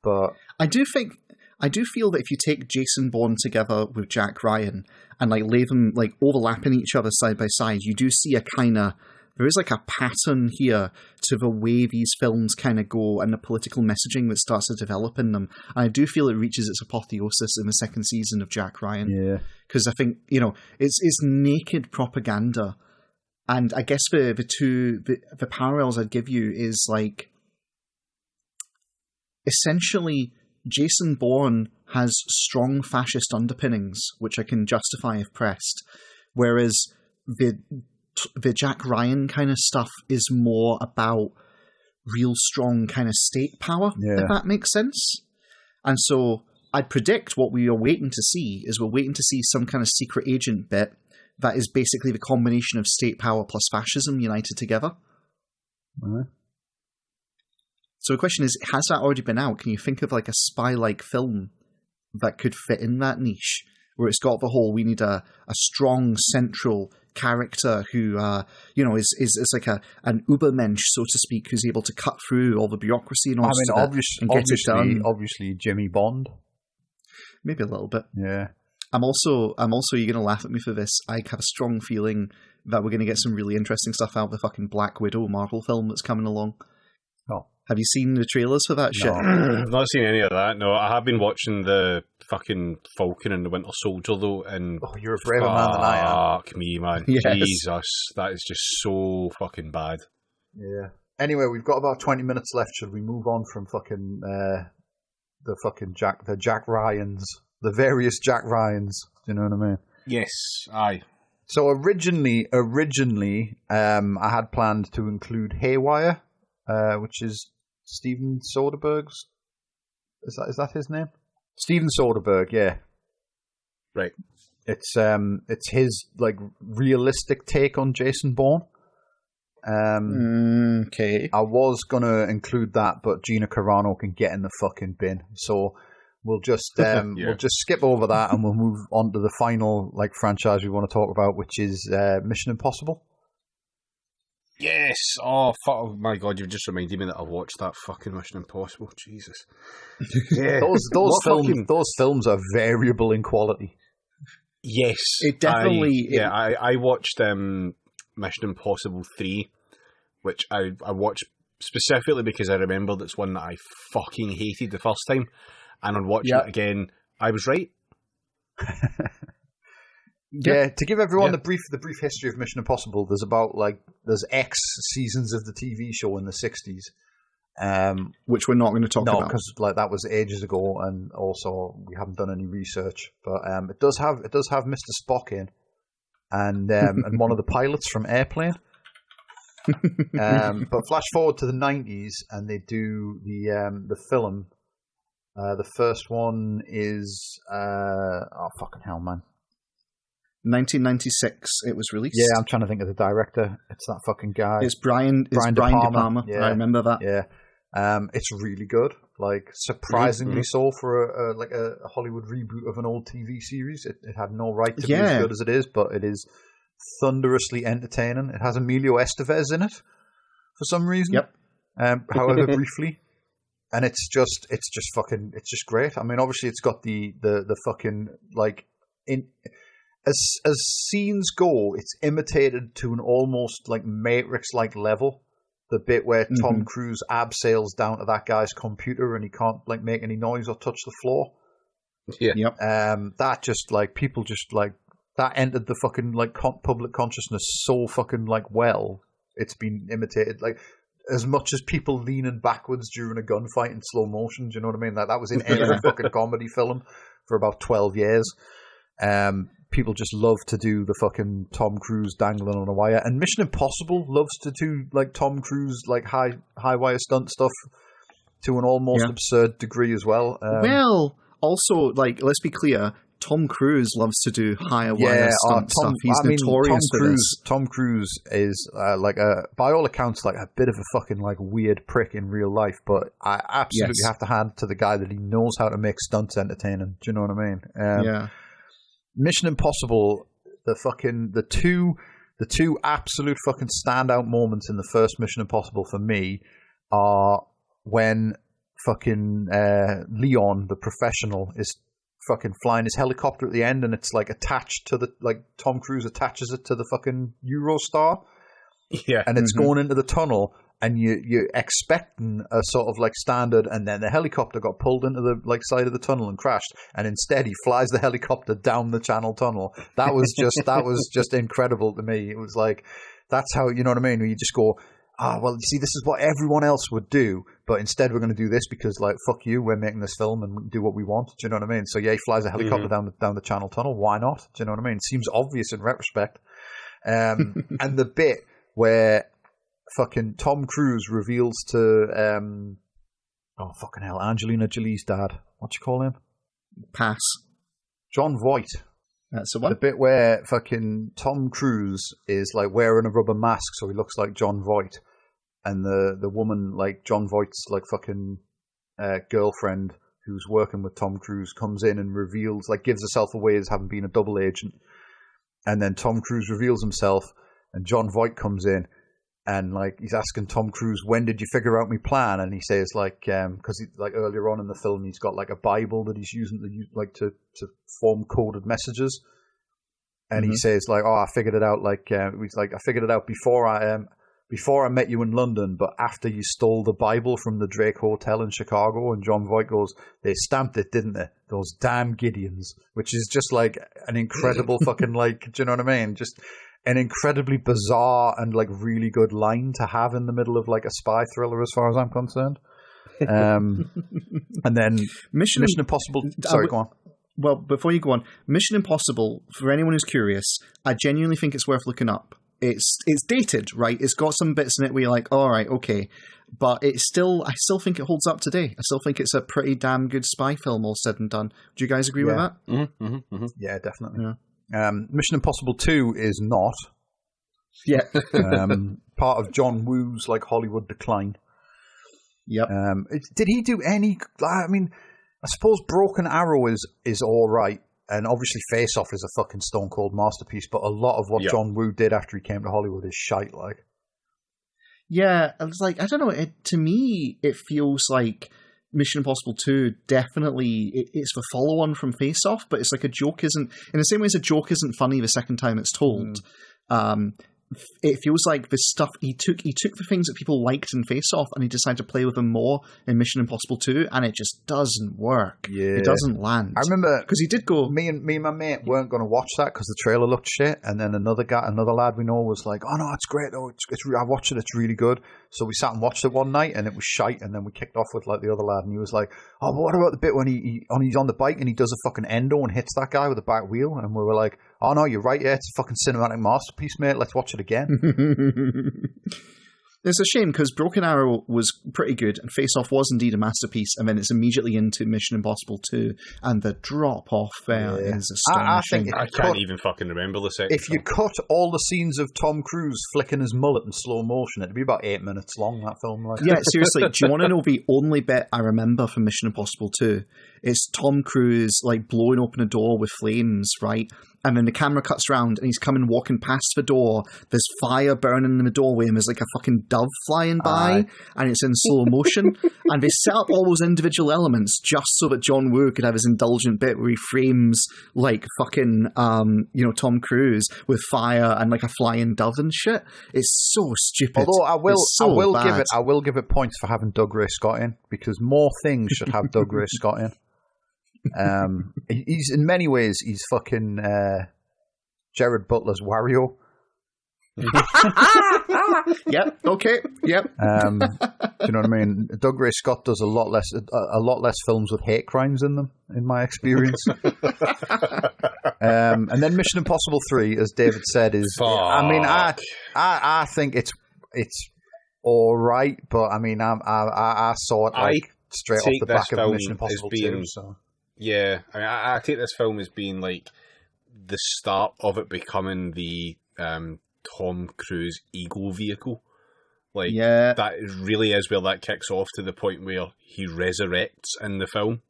But I do feel that if you take Jason Bourne together with Jack Ryan and like lay them like overlapping each other side by side, you do see there is like a pattern here to the way these films kind of go and the political messaging that starts to develop in them. And I do feel it reaches its apotheosis in the second season of Jack Ryan. Yeah. Because I think, it's naked propaganda. And I guess the parallels I'd give you is like, essentially, Jason Bourne has strong fascist underpinnings, which I can justify if pressed, whereas the Jack Ryan kind of stuff is more about real strong kind of state power, if that makes sense. And so I'd predict what we are waiting to see is we're waiting to see some kind of secret agent bit that is basically the combination of state power plus fascism united together. Mm-hmm. So the question is, has that already been out? Can you think of like a spy-like film that could fit in that niche, where it's got the whole, we need a strong central character who, is like an Ubermensch, so to speak, who's able to cut through all the bureaucracy and all and get it done. Obviously, Jimmy Bond. Maybe a little bit. Yeah. I'm also. You're gonna laugh at me for this. I have a strong feeling that we're gonna get some really interesting stuff out of the fucking Black Widow Marvel film that's coming along. Oh. Have you seen the trailers for that shit? I've not seen any of that. No, I have been watching the fucking Falcon and the Winter Soldier though, and you're a braver man than I am. Fuck me, man. Yes. Jesus, that is just so fucking bad. Yeah. Anyway, we've got about 20 minutes left. Should we move on from fucking the Jack Ryans, the various Jack Ryans? Do you know what I mean? Yes, aye. So originally, I had planned to include Haywire, which is Steven Soderbergh's. Is that his name? Steven Soderbergh, yeah. Right. It's his like realistic take on Jason Bourne. Okay. I was gonna include that, but Gina Carano can get in the fucking bin. So we'll just we'll just skip over that and we'll move on to the final like franchise we want to talk about, which is Mission Impossible. Yes. Oh, oh my God! You've just reminded me that I watched that fucking Mission Impossible. Jesus. Yeah. those films are variable in quality. Yes, it definitely. I watched Mission Impossible 3, which I watched specifically because I remembered it's one that I fucking hated the first time, and on watching it again, I was right. Yeah, to give everyone the brief history of Mission Impossible, there's X seasons of the TV show in the 60s, which we're not going to talk about. No, because that was ages ago, and also we haven't done any research. But it does have Mr. Spock in, and one of the pilots from Airplane. But flash forward to the 90s, and they do the film. The first one is fucking hell, man. 1996 it was released. Yeah, I'm trying to think of the director. It's that fucking guy. It's Brian De Palma. Yeah. I remember that. Yeah. It's really good. Like, surprisingly so for a Hollywood reboot of an old TV series. It had no right to be as good as it is, but it is thunderously entertaining. It has Emilio Estevez in it for some reason. Yep. However briefly. And it's just great. I mean, obviously it's got the fucking as scenes go, it's imitated to an almost like Matrix-like level. The bit where Tom Cruise abseils down to that guy's computer and he can't like make any noise or touch the floor. Yeah. Yep. That just like people just like that entered the fucking like public consciousness so fucking like well. It's been imitated like as much as people leaning backwards during a gunfight in slow motion. Do you know what I mean? That was in every fucking comedy film for about 12 years. People just love to do the fucking Tom Cruise dangling on a wire, and Mission Impossible loves to do like Tom Cruise like high wire stunt stuff to an almost absurd degree as well. Well, also like let's be clear, Tom Cruise loves to do higher wire stunt stuff. He's notorious for this. Tom Cruise is by all accounts, like a bit of a fucking like weird prick in real life, but I absolutely have to hand to the guy that he knows how to make stunts entertaining. Do you know what I mean? Mission Impossible, the two absolute fucking standout moments in the first Mission Impossible for me are when fucking Leon, the professional, is fucking flying his helicopter at the end, and it's like attached to the, like, Tom Cruise attaches it to the fucking Eurostar, and it's going into the tunnel, and you're expecting a sort of like standard, and then the helicopter got pulled into the like side of the tunnel and crashed, and instead he flies the helicopter down the Channel Tunnel. That was just incredible to me. It was like, that's how, you know what I mean? Where you just go, well, you see, this is what everyone else would do, but instead we're going to do this because, like, fuck you, we're making this film and we can do what we want. Do you know what I mean? So yeah, he flies a helicopter down the Channel Tunnel. Why not? Do you know what I mean? Seems obvious in retrospect. And the bit where fucking Tom Cruise reveals to fucking hell, Angelina Jolie's dad. What you call him? Pass. Jon Voight. That's the one. The bit where fucking Tom Cruise is like wearing a rubber mask so he looks like Jon Voight, and the woman, like Jon Voight's like fucking girlfriend who's working with Tom Cruise, comes in and reveals, like, gives herself away as having been a double agent, and then Tom Cruise reveals himself, and Jon Voight comes in, and like he's asking Tom Cruise, when did you figure out my plan? And he says, like, because like earlier on in the film, he's got like a Bible that he's using to form coded messages, and he says, like, I figured it out, like, he's like, I figured it out before I met you in London, but after you stole the Bible from the Drake Hotel in Chicago. And Jon Voight goes, they stamped it, didn't they? Those damn Gideons. Which is just like an incredible fucking, like, do you know what I mean? Just an incredibly bizarre and like really good line to have in the middle of like a spy thriller, as far as I'm concerned. And then Mission Impossible. Sorry, go on. Well, before you go on, Mission Impossible, for anyone who's curious, I genuinely think it's worth looking up. It's dated, right? It's got some bits in it where you're like, all right, okay. But I still think it holds up today. I still think it's a pretty damn good spy film, all said and done. Do you guys agree with that? Yeah, definitely. Yeah. Mission Impossible 2 is not. Yeah. Part of John Woo's like Hollywood decline. Yep. Did he do any? I mean, I suppose Broken Arrow is all right, and obviously Face Off is a fucking stone cold masterpiece. But a lot of what John Woo did after he came to Hollywood is shite. Like, yeah, it's like, I don't know. To me, it feels like Mission Impossible 2 definitely it's the follow-on from Face Off, but it's like a joke isn't, in the same way as a joke isn't funny the second time it's told. It feels like the stuff he took the things that people liked in Face Off and he decided to play with them more in Mission Impossible 2, and it just doesn't work. Yeah. It doesn't land. I remember because he did go. Me and my mate weren't going to watch that because the trailer looked shit, and then another lad we know was like, "Oh no, it's great! Oh, I watched it. It's really good." So we sat and watched it one night, and it was shite. And then we kicked off with like the other lad, and he was like, "Oh, but what about the bit when he's on the bike and he does a fucking endo and hits that guy with a back wheel?" And we were like, "Oh no, you're right. Yeah, it's a fucking cinematic masterpiece, mate. Let's watch it again." It's a shame because Broken Arrow was pretty good and Face Off was indeed a masterpiece, and then it's immediately into Mission Impossible 2, and the drop off there is astonishing. I can't even fucking remember the second. If you cut all the scenes of Tom Cruise flicking his mullet in slow motion, it'd be about 8 minutes long, that film. Like. Yeah, seriously, do you want to know the only bit I remember from Mission Impossible 2? It's Tom Cruise like blowing open a door with flames, right? And then the camera cuts around and he's walking past the door. There's fire burning in the doorway and there's like a fucking dove flying by and it's in slow motion. And they set up all those individual elements just so that John Woo could have his indulgent bit where he frames like fucking, Tom Cruise with fire and like a flying dove and shit. It's so stupid. Although I will give it points for having Doug Ray Scott in, because more things should have Doug Ray Scott in. He's in many ways he's fucking Jared Butler's Wario. Yep. Okay. Yep. Do you know what I mean? Doug Ray Scott does a lot less films with hate crimes in them, in my experience. And then Mission Impossible 3, as David said, is. Fuck. I mean, I think it's all right, but I mean, I saw it like straight off the back of Mission Impossible 2. So. Yeah, I mean, I take this film as being like the start of it becoming the Tom Cruise ego vehicle. Like, Yeah. that really is where that kicks off, to the point where he resurrects in the film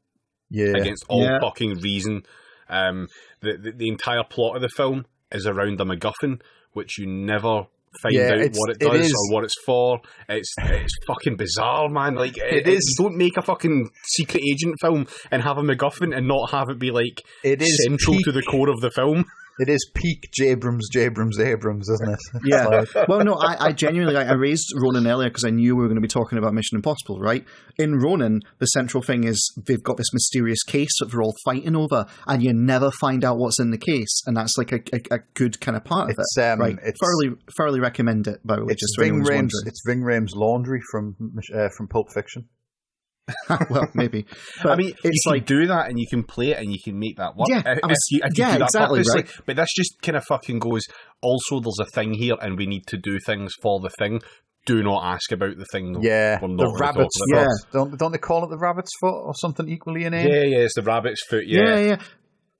against all fucking reason. The entire plot of the film is around the MacGuffin, which you never find out what it does or what it's for. It's fucking bizarre, man. Like, it is. You don't make a fucking secret agent film and have a MacGuffin and not have it be like central to the core of the film. It is peak Jabrams, isn't it? Yeah. Well, no, I genuinely, I raised Ronin earlier because I knew we were going to be talking about Mission Impossible, right? In Ronin, the central thing is they've got this mysterious case that they're all fighting over, and you never find out what's in the case, and that's like a good kind of part of it. Right? Thoroughly recommend it, by the way. It's Ving Rhames' laundry from Pulp Fiction. Well, maybe. But I mean, you can do that, and you can play it, and you can make that work. Yeah, if you do that exactly, purposely. right? But this just kind of fucking goes, also, there's a thing here, and we need to do things for the thing. Do not ask about the thing. Yeah, the rabbit's foot. Don't they call it the rabbit's foot or something equally inane? Yeah, it's the rabbit's foot, yeah.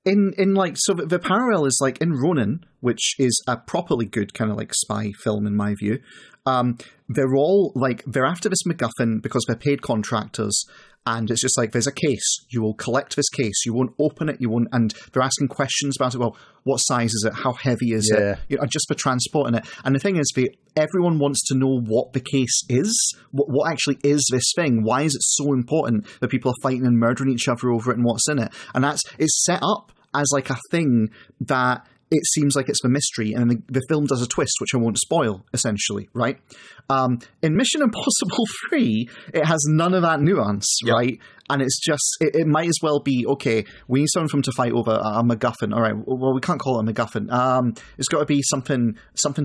In like, so the parallel is like in Ronin, which is a properly good kind of like spy film in my view. They're all like, they're after this MacGuffin because they're paid contractors, and it's just like, there's a case, you will collect this case, you won't open it, and they're asking questions about it. Well, what size is it? How heavy is it? Just for transporting it. And the thing is, everyone wants to know what the case is. What actually is this thing? Why is it so important that people are fighting and murdering each other over it, and what's in it? And it's set up as like a thing that it seems like it's the mystery, and the film does a twist, which I won't spoil, essentially, right? In Mission Impossible 3, it has none of that nuance, right? And it's just, it might as well be, okay, we need someone from to fight over a MacGuffin. All right, well, we can't call it a MacGuffin. It's got to be something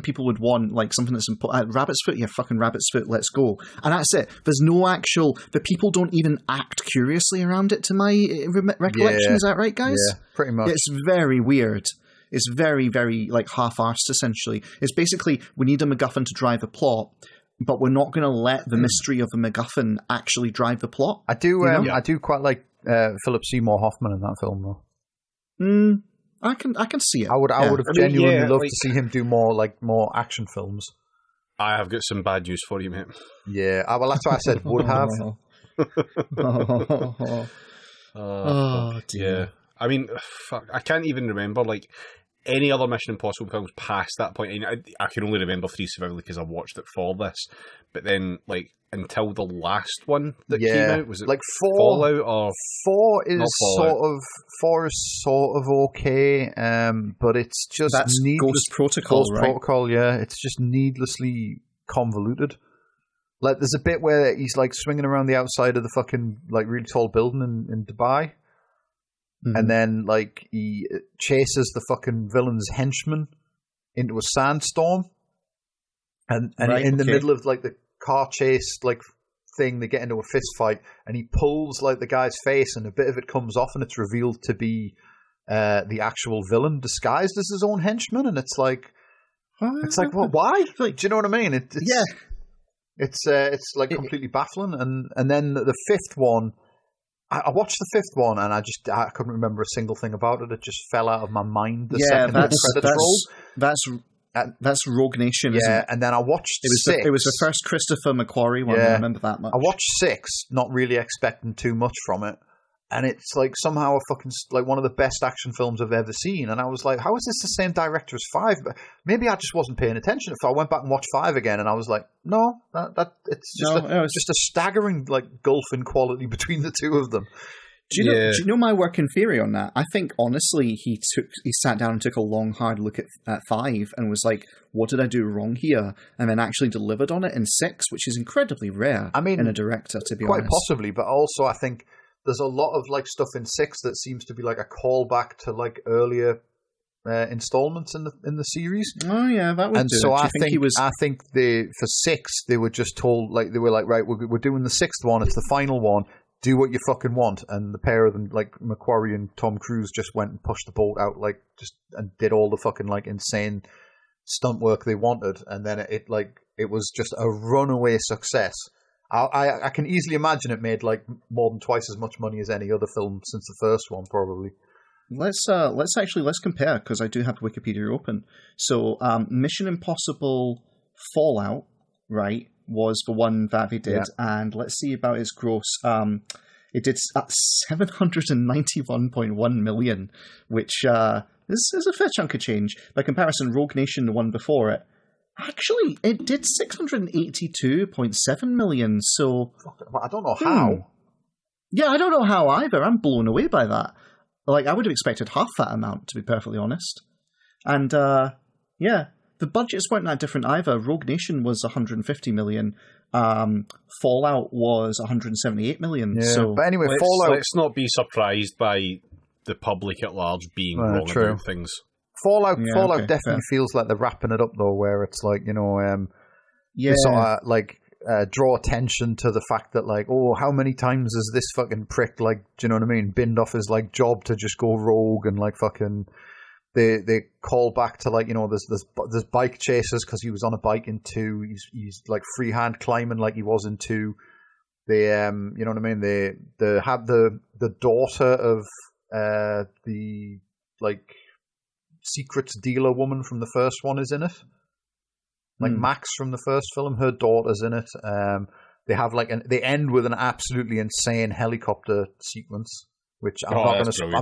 people would want, like something that's important. Rabbit's foot? Yeah, fucking rabbit's foot, let's go. And that's it. There's no the people don't even act curiously around it, to my recollection. Is that right, guys? Yeah, pretty much. It's very weird. It's very, very, like, half-arsed, essentially. It's basically, we need a MacGuffin to drive the plot, but we're not going to let the mystery of the MacGuffin actually drive the plot. I do quite like Philip Seymour Hoffman in that film, though. I can see it. I would have genuinely loved to see him do more action films. I have got some bad news for you, mate. Yeah, well, that's what I said, would have. Oh, dear. Yeah. I mean, fuck, I can't even remember, like, any other Mission Impossible films past that point. And I can only remember 3 specifically because I watched it for this. But then, like, until the last one that came out, was it like Fallout or 4 is sort of okay, but it's just that's Ghost Protocol, right? Protocol, yeah. It's just needlessly convoluted. Like, there's a bit where he's like swinging around the outside of the fucking like really tall building in Dubai. Mm-hmm. And then, like, he chases the fucking villain's henchman into a sandstorm. And in the middle of, like, the car chase, like, thing, they get into a fist fight. And he pulls, like, the guy's face, and a bit of it comes off, and it's revealed to be the actual villain disguised as his own henchman. And it's like, well, why? Like, do you know what I mean? It's like, completely baffling. And then the fifth one, I watched the fifth one, and I couldn't remember a single thing about it. It just fell out of my mind. Second credits roll. That's Rogue Nation, isn't it? And then I watched six. It was the first Christopher McQuarrie one. I remember that much. I watched 6, not really expecting too much from it, and it's like somehow a fucking like one of the best action films I've ever seen. And I was like, how is this the same director as 5? But maybe I just wasn't paying attention. So I went back and watched 5 again, and I was like, no, it's just a staggering like gulf in quality between the two of them. Do you know my working theory on that? I think honestly, he sat down and took a long, hard look at 5 and was like, "What did I do wrong here?" And then actually delivered on it in 6, which is incredibly rare. I mean, in a director, to be honest. Quite possibly, but also I think there's a lot of like stuff in 6 that seems to be like a callback to like earlier installments in the series. Oh yeah, that would. And so I think for 6 they were just told, like, they were like, right, we're doing the 6th one. It's the final one. Do what you fucking want. And the pair of them, like McQuarrie and Tom Cruise, just went and pushed the boat out, like, just and did all the fucking like insane stunt work they wanted. And then it was just a runaway success. I can easily imagine it made like more than twice as much money as any other film since the first one, probably. Let's compare, because I do have Wikipedia open. So Mission Impossible Fallout, right, was the one that they did, and let's see about its gross. It did 791.1 million, which is a fair chunk of change. By comparison, Rogue Nation, the one before it, actually it did 682.7 million. So I don't know how. Yeah, I don't know how either. I'm blown away by that. Like, I would have expected half that amount, to be perfectly honest. And, yeah, the budgets weren't that different either. Rogue Nation was 150 million. Fallout was 178 million. Yeah, so but anyway, let's not be surprised by the public at large being wrong about things. Fallout definitely feels like they're wrapping it up, though, where it's like, they sort of, like, draw attention to the fact that, like, oh, how many times has this fucking prick, like, do you know what I mean, binned off his, like, job to just go rogue, and, like, fucking they call back to, like, there's bike chasers because he was on a bike in 2. He's like freehand climbing like he was in 2. They you know what I mean, they have the daughter of the, like, secrets dealer woman from the first one is in it. Like Max from the first film, her daughter's in it. They have they end with an absolutely insane helicopter sequence, which I'm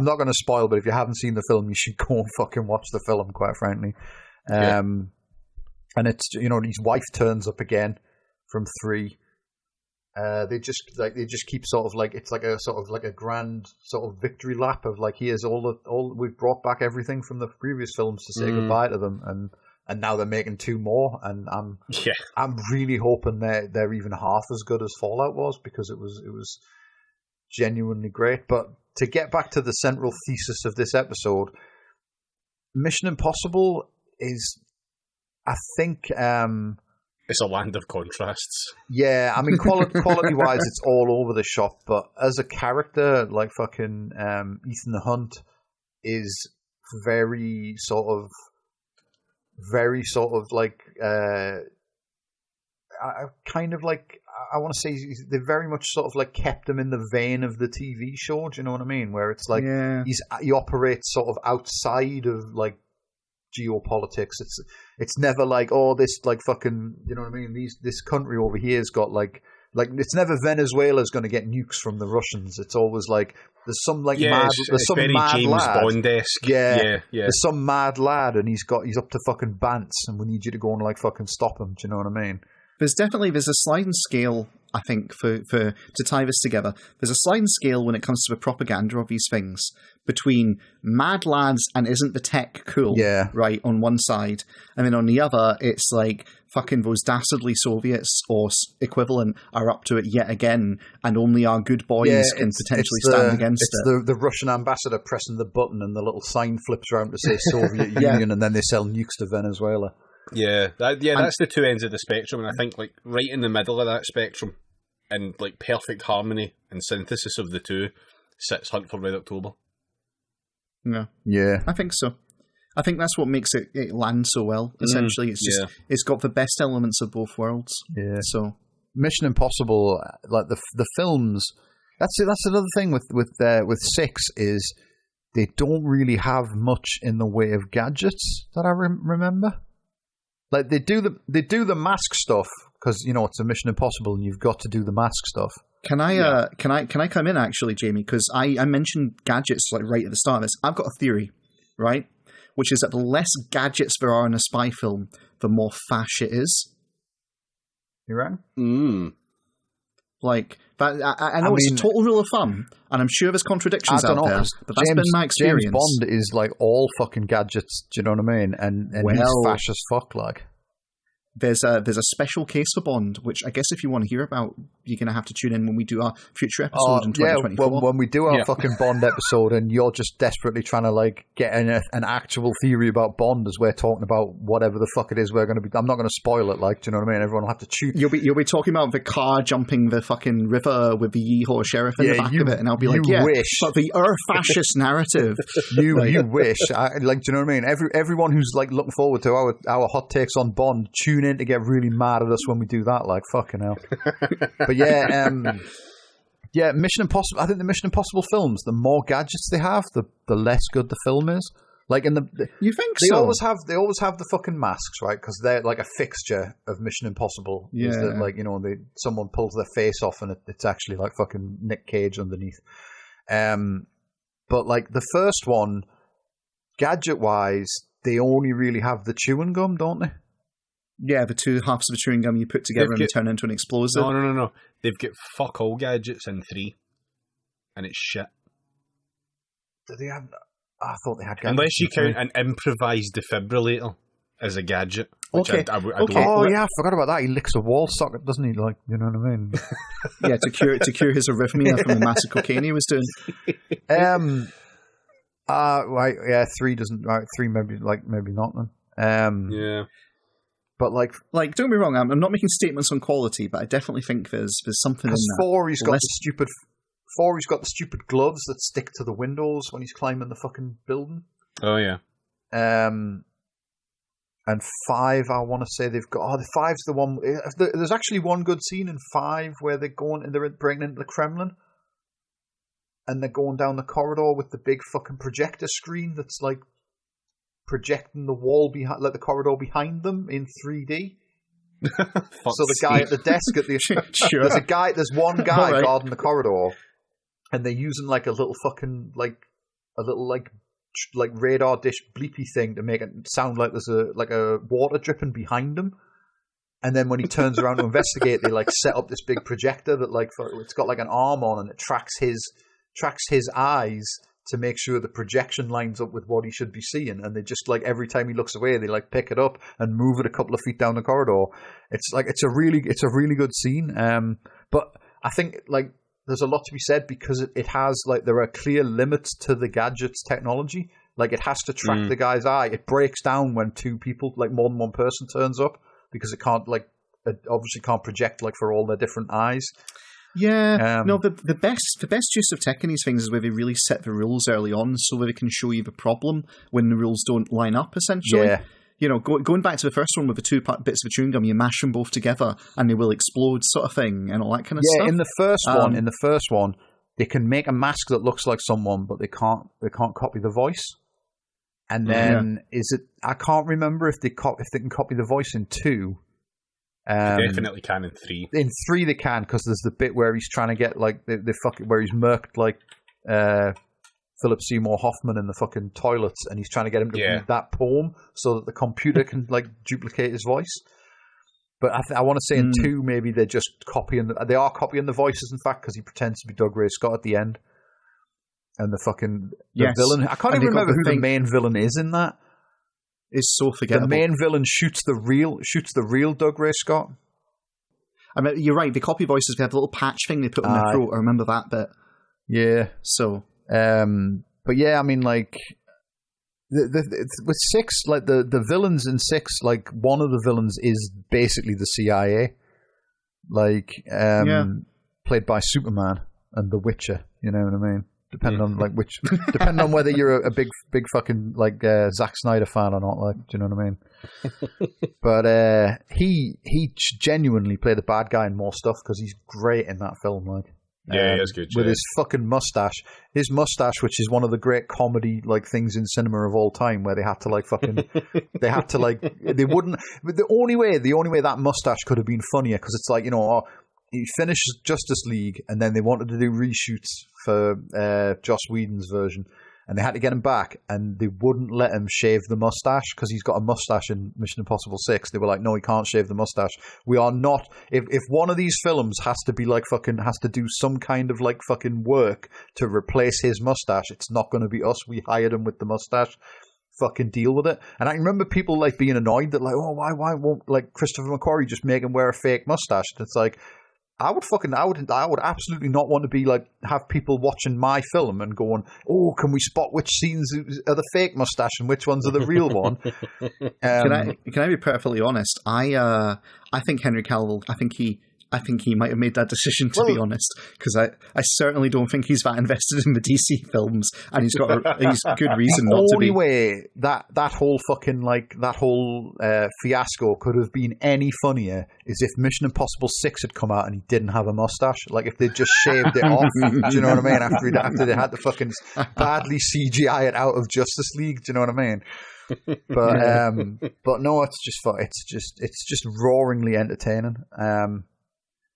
not going to spoil. But if you haven't seen the film, you should go and fucking watch the film. Quite frankly, and it's his wife turns up again from 3. They just keep sort of like, it's like a sort of like a grand sort of victory lap of like, here's all we've brought back everything from the previous films to say goodbye to them, and now they're making 2 more, and I'm really hoping they're even half as good as Fallout was, because it was genuinely great. But to get back to the central thesis of this episode, Mission Impossible is, I think, it's a land of contrasts. Yeah, I mean, quality wise, it's all over the shop. But as a character, like fucking Ethan Hunt is very sort of like, I kind of like, I want to say they very much sort of like kept him in the vein of the TV show. Do you know what I mean? Where it's like he operates sort of outside of like geopolitics. It's never like, oh, this like fucking, you know what I mean, this country over here's got like it's never Venezuela's going to get nukes from the Russians. It's always like there's some like mad James lad. Bond-esque. Yeah. There's some mad lad and he's up to fucking Bants, and we need you to go and like fucking stop him. Do you know what I mean? There's a sliding scale, I think, for to tie this together. There's a sliding scale when it comes to the propaganda of these things between mad lads and isn't the tech cool, right, on one side, and then on the other, it's like fucking those dastardly Soviets or equivalent are up to it yet again, and only our good boys can potentially stand against it. It's the Russian ambassador pressing the button and the little sign flips around to say Soviet Union, and then they sell nukes to Venezuela. Yeah, that's the 2 ends of the spectrum, and I think like right in the middle of that spectrum, and like perfect harmony and synthesis of the 2, sits Hunt for Red October. Yeah, I think so. I think that's what makes it land so well. Essentially, it's got the best elements of both worlds. Yeah. So Mission Impossible, like the films, that's another thing with 6 is they don't really have much in the way of gadgets that I remember. Like they do the mask stuff because it's a Mission Impossible and you've got to do the mask stuff. Can I come in actually, Jamie? Because I mentioned gadgets like right at the start of this. I've got a theory, right? Which is that the less gadgets there are in a spy film, the more fash it is. You reckon? Like that, I know it's a total rule of thumb, and I'm sure there's contradictions out there, but that's been my experience. James Bond is like all fucking gadgets. Do you know what I mean? And he's fash as fuck, like. There's a special case for Bond, which I guess if you want to hear about, you're going to have to tune in when we do our future episode in 2024. Yeah, when we do our fucking Bond episode, and you're just desperately trying to like get an actual theory about Bond as we're talking about whatever the fuck it is we're going to be. I'm not going to spoil it, like, do you know what I mean? Everyone will have to tune. You'll be talking about the car jumping the fucking river with the Yeehaw sheriff in the back of it, and I'll be like, but the fascist narrative. You wish. Do you know what I mean? Everyone who's like looking forward to our hot takes on Bond, tune in to get really mad at us when we do that, like fucking hell. But Yeah, Mission Impossible. I think the Mission Impossible films, the more gadgets they have, the less good the film is. Like you think they so? always have the fucking masks, right? Because they're like a fixture of Mission Impossible. Yeah. Is that, like, someone pulls their face off and it's actually like fucking Nick Cage underneath. But like the first one, gadget wise, they only really have the chewing gum, don't they? Yeah, the two halves of a chewing gum you put together and turn into an explosive. No. They've got fuck all gadgets in 3, and it's shit. Do they have? I thought they had gadgets. Unless you count an improvised defibrillator as a gadget. Which Okay. I don't. Oh yeah, I forgot about that. He licks a wall socket, doesn't he? Like, you know what I mean? Yeah, to cure his arrhythmia from the massive cocaine he was doing. Right, yeah, 3 doesn't. Right, 3 maybe not then. Yeah. But like, don't get me wrong, I'm not making statements on quality, but I definitely think there's something in that. 4, he's got the stupid gloves that stick to the windows when he's climbing the fucking building. Oh yeah. And 5, I want to say they've got. The 5's the one. There's actually one good scene in 5 where they're breaking into the Kremlin, and they're going down the corridor with the big fucking projector screen that's like projecting the wall behind, like the corridor behind them in 3D. So the guy at the desk at the Sure. there's one guy Right. guarding the corridor, and they're using like a little fucking like radar dish bleepy thing to make it sound like there's a water dripping behind him. And then when he turns around to investigate, they like set up this big projector that it's got like an arm on, and it tracks his eyes to make sure the projection lines up with what he should be seeing. And they just like every time he looks away, they like pick it up and move it a couple of feet down the corridor. It's a really good scene. But I think like there's a lot to be said because it has like there are clear limits to the gadget's technology. Like it has to track the guy's eye. It breaks down when 2 people, like more than one person, turns up because it obviously can't project like for all their different eyes. Yeah, the best use of tech in these things is where they really set the rules early on, so that they can show you the problem when the rules don't line up. Essentially, going back to the first one with the 2 bits of chewing gum, you mash them both together and they will explode, sort of thing, and all that kind of stuff. Yeah, in the first one, they can make a mask that looks like someone, but they can't copy the voice. And then I can't remember if they can copy the voice in 2. They definitely can in 3. In 3 they can, because there's the bit where he's trying to get like where he's murked like Philip Seymour Hoffman in the fucking toilets, and he's trying to get him to read that poem so that the computer can like duplicate his voice. But I want to say in 2 maybe they're just copying. They are copying the voices, in fact, because he pretends to be Doug Ray Scott at the end, and the villain. I can't even remember who the main villain is in that. Is so forgettable. The main villain shoots the real Doug Ray Scott. I mean, you're right. The copy voices, they have a little patch thing they put on their throat. I remember that bit. Yeah. So, but yeah, I mean, like with 6, like the villains in 6, like one of the villains is basically the CIA, like played by Superman and The Witcher. You know what I mean? Depending on whether you're a big fucking like Zack Snyder fan or not, like, do you know what I mean? But he genuinely played the bad guy in more stuff because he's great in that film, like. Yeah, that's good. With his fucking mustache, which is one of the great comedy like things in cinema of all time, where they had to like fucking, they wouldn't. The only way that mustache could have been funnier, because it's like, he finished Justice League, and then they wanted to do reshoots for Joss Whedon's version, and they had to get him back, and they wouldn't let him shave the mustache because he's got a mustache in Mission Impossible 6. They were like, no, he can't shave the mustache. We are not. If one of these films has to do some kind of like fucking work to replace his mustache, it's not going to be us. We hired him with the mustache. Fucking deal with it. And I remember people like being annoyed that like, oh, why won't like Christopher McQuarrie just make him wear a fake mustache? And it's like, I would absolutely not want to be like, have people watching my film and going, oh, can we spot which scenes are the fake mustache and which ones are the real one? Can I be perfectly honest? I think Henry Cavill, I think he I think he might have made that decision, to be honest, because I certainly don't think he's that invested in the DC films, and he's got he's good reason not to be. The only way that whole fucking fiasco could have been any funnier is if Mission Impossible 6 had come out and he didn't have a mustache. Like if they just shaved it off. Do you know what I mean? After they had to fucking badly CGI it out of Justice League. Do you know what I mean? But no, it's just roaringly entertaining.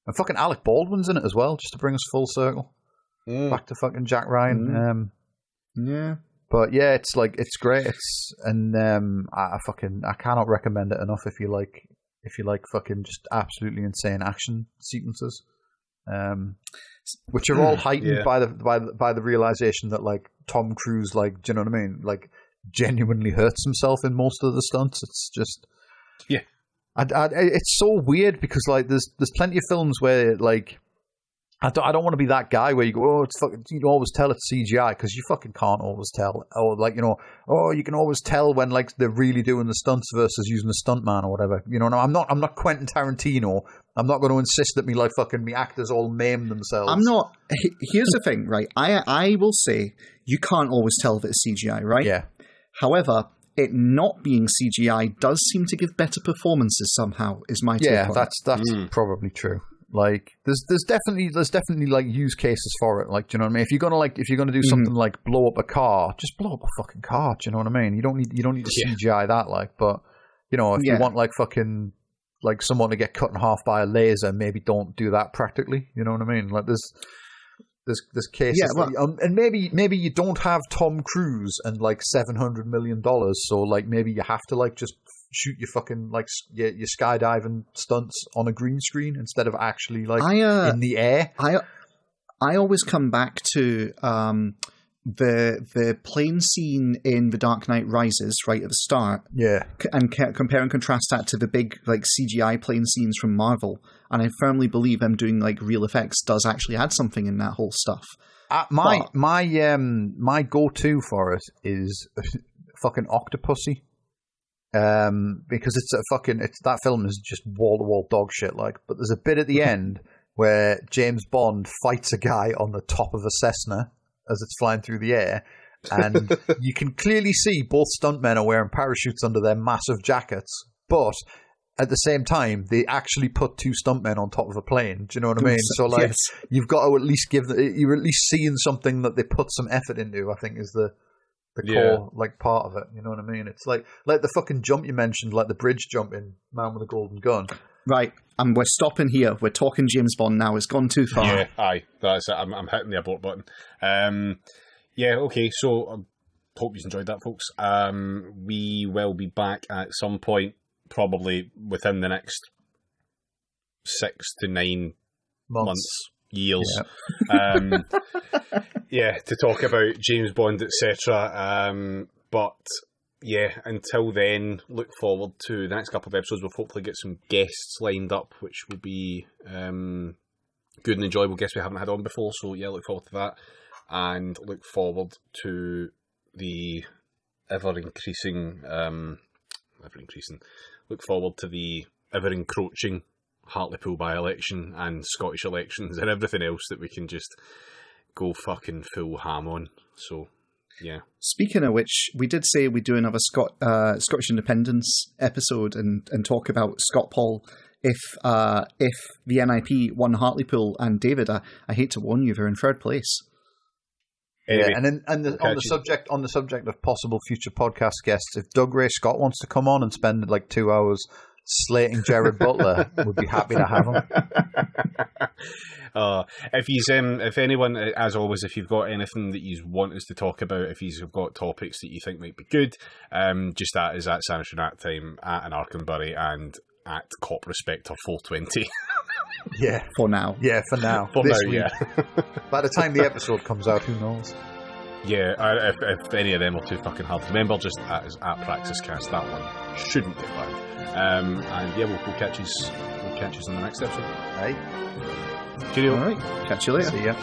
And fucking Alec Baldwin's in it as well, just to bring us full circle back to fucking Jack Ryan. Yeah, but yeah, it's great. I cannot recommend it enough if you like fucking just absolutely insane action sequences, which are all heightened by the realization that like Tom Cruise, like, do you know what I mean, like genuinely hurts himself in most of the stunts. It's just it's so weird because like there's plenty of films where like I don't want to be that guy where you go, oh, it's fucking, you can always tell it's CGI, because you fucking can't always tell. Or like, you know, oh, you can always tell when like they're really doing the stunts versus using a stuntman or whatever. You know, no, I'm not Quentin Tarantino. I'm not going to insist that me actors all maim themselves. I'm not. Here's the thing, right? I will say you can't always tell if it's CGI, right? Yeah. However, it not being CGI does seem to give better performances somehow, is my take on it. That's probably true. Like there's definitely like use cases for it. Like, do you know what I mean? If you're gonna do something like blow up a car, just blow up a fucking car. Do you know what I mean? You don't need to CGI that. Like, but you know, if you want like fucking like someone to get cut in half by a laser, maybe don't do that practically. You know what I mean? Like there's cases, and maybe you don't have Tom Cruise and like $700 million, so like maybe you have to like just shoot your fucking like your skydiving stunts on a green screen instead of actually like in the air. I always come back to the plane scene in The Dark Knight Rises right at the start, and compare and contrast that to the big like CGI plane scenes from Marvel, and I firmly believe them doing like real effects does actually add something in that whole stuff. My go-to for it is fucking Octopussy. Because that film is just wall-to-wall dog shit, like, but there's a bit at the end where James Bond fights a guy on the top of a Cessna as it's flying through the air, and you can clearly see both stuntmen are wearing parachutes under their massive jackets, but at the same time, they actually put two stuntmen on top of a plane. Do you know what I mean? So, like, you've got to at least you're at least seeing something that they put some effort into, I think, is the core like part of it. You know what I mean? It's like the fucking jump you mentioned, like the bridge jump in Man with a Golden Gun. Right, and we're stopping here. We're talking James Bond now. It's gone too far. Yeah, aye, that's it. I'm hitting the abort button. Okay. So I hope you enjoyed that, folks. We will be back at some point, probably within the next 6 to 9 months. Years, to talk about James Bond, etc. But yeah, until then, look forward to the next couple of episodes. We'll hopefully get some guests lined up, which will be good and enjoyable guests we haven't had on before. So yeah, look forward to that, and look forward to the ever increasing. Look forward to the ever encroaching Hartlepool by-election and Scottish elections and everything else that we can just go fucking full ham on. So, yeah. Speaking of which, we did say we'd do another Scottish independence episode and talk about Scott Paul if the NIP won Hartlepool. And David, I hate to warn you, they're in third place. Anyway, on the subject of possible future podcast guests, if Doug Ray Scott wants to come on and spend like 2 hours slating Gerard Butler, would be happy to have him. If anyone, as always, if you've got anything that you want us to talk about, if you've got topics that you think might be good, just at us at Sanitary Nat Time, at an Arkenbury, and at Cop Respector 420. Yeah, for now. Yeah, for now. For this now, week. yeah. By the time the episode comes out, who knows? Yeah, if any of them are too fucking hard to remember, just at PraxisCast, that one shouldn't be flagged. And yeah, we'll catch you on the next episode. Right. Cheerio. All right. Catch you later. See ya.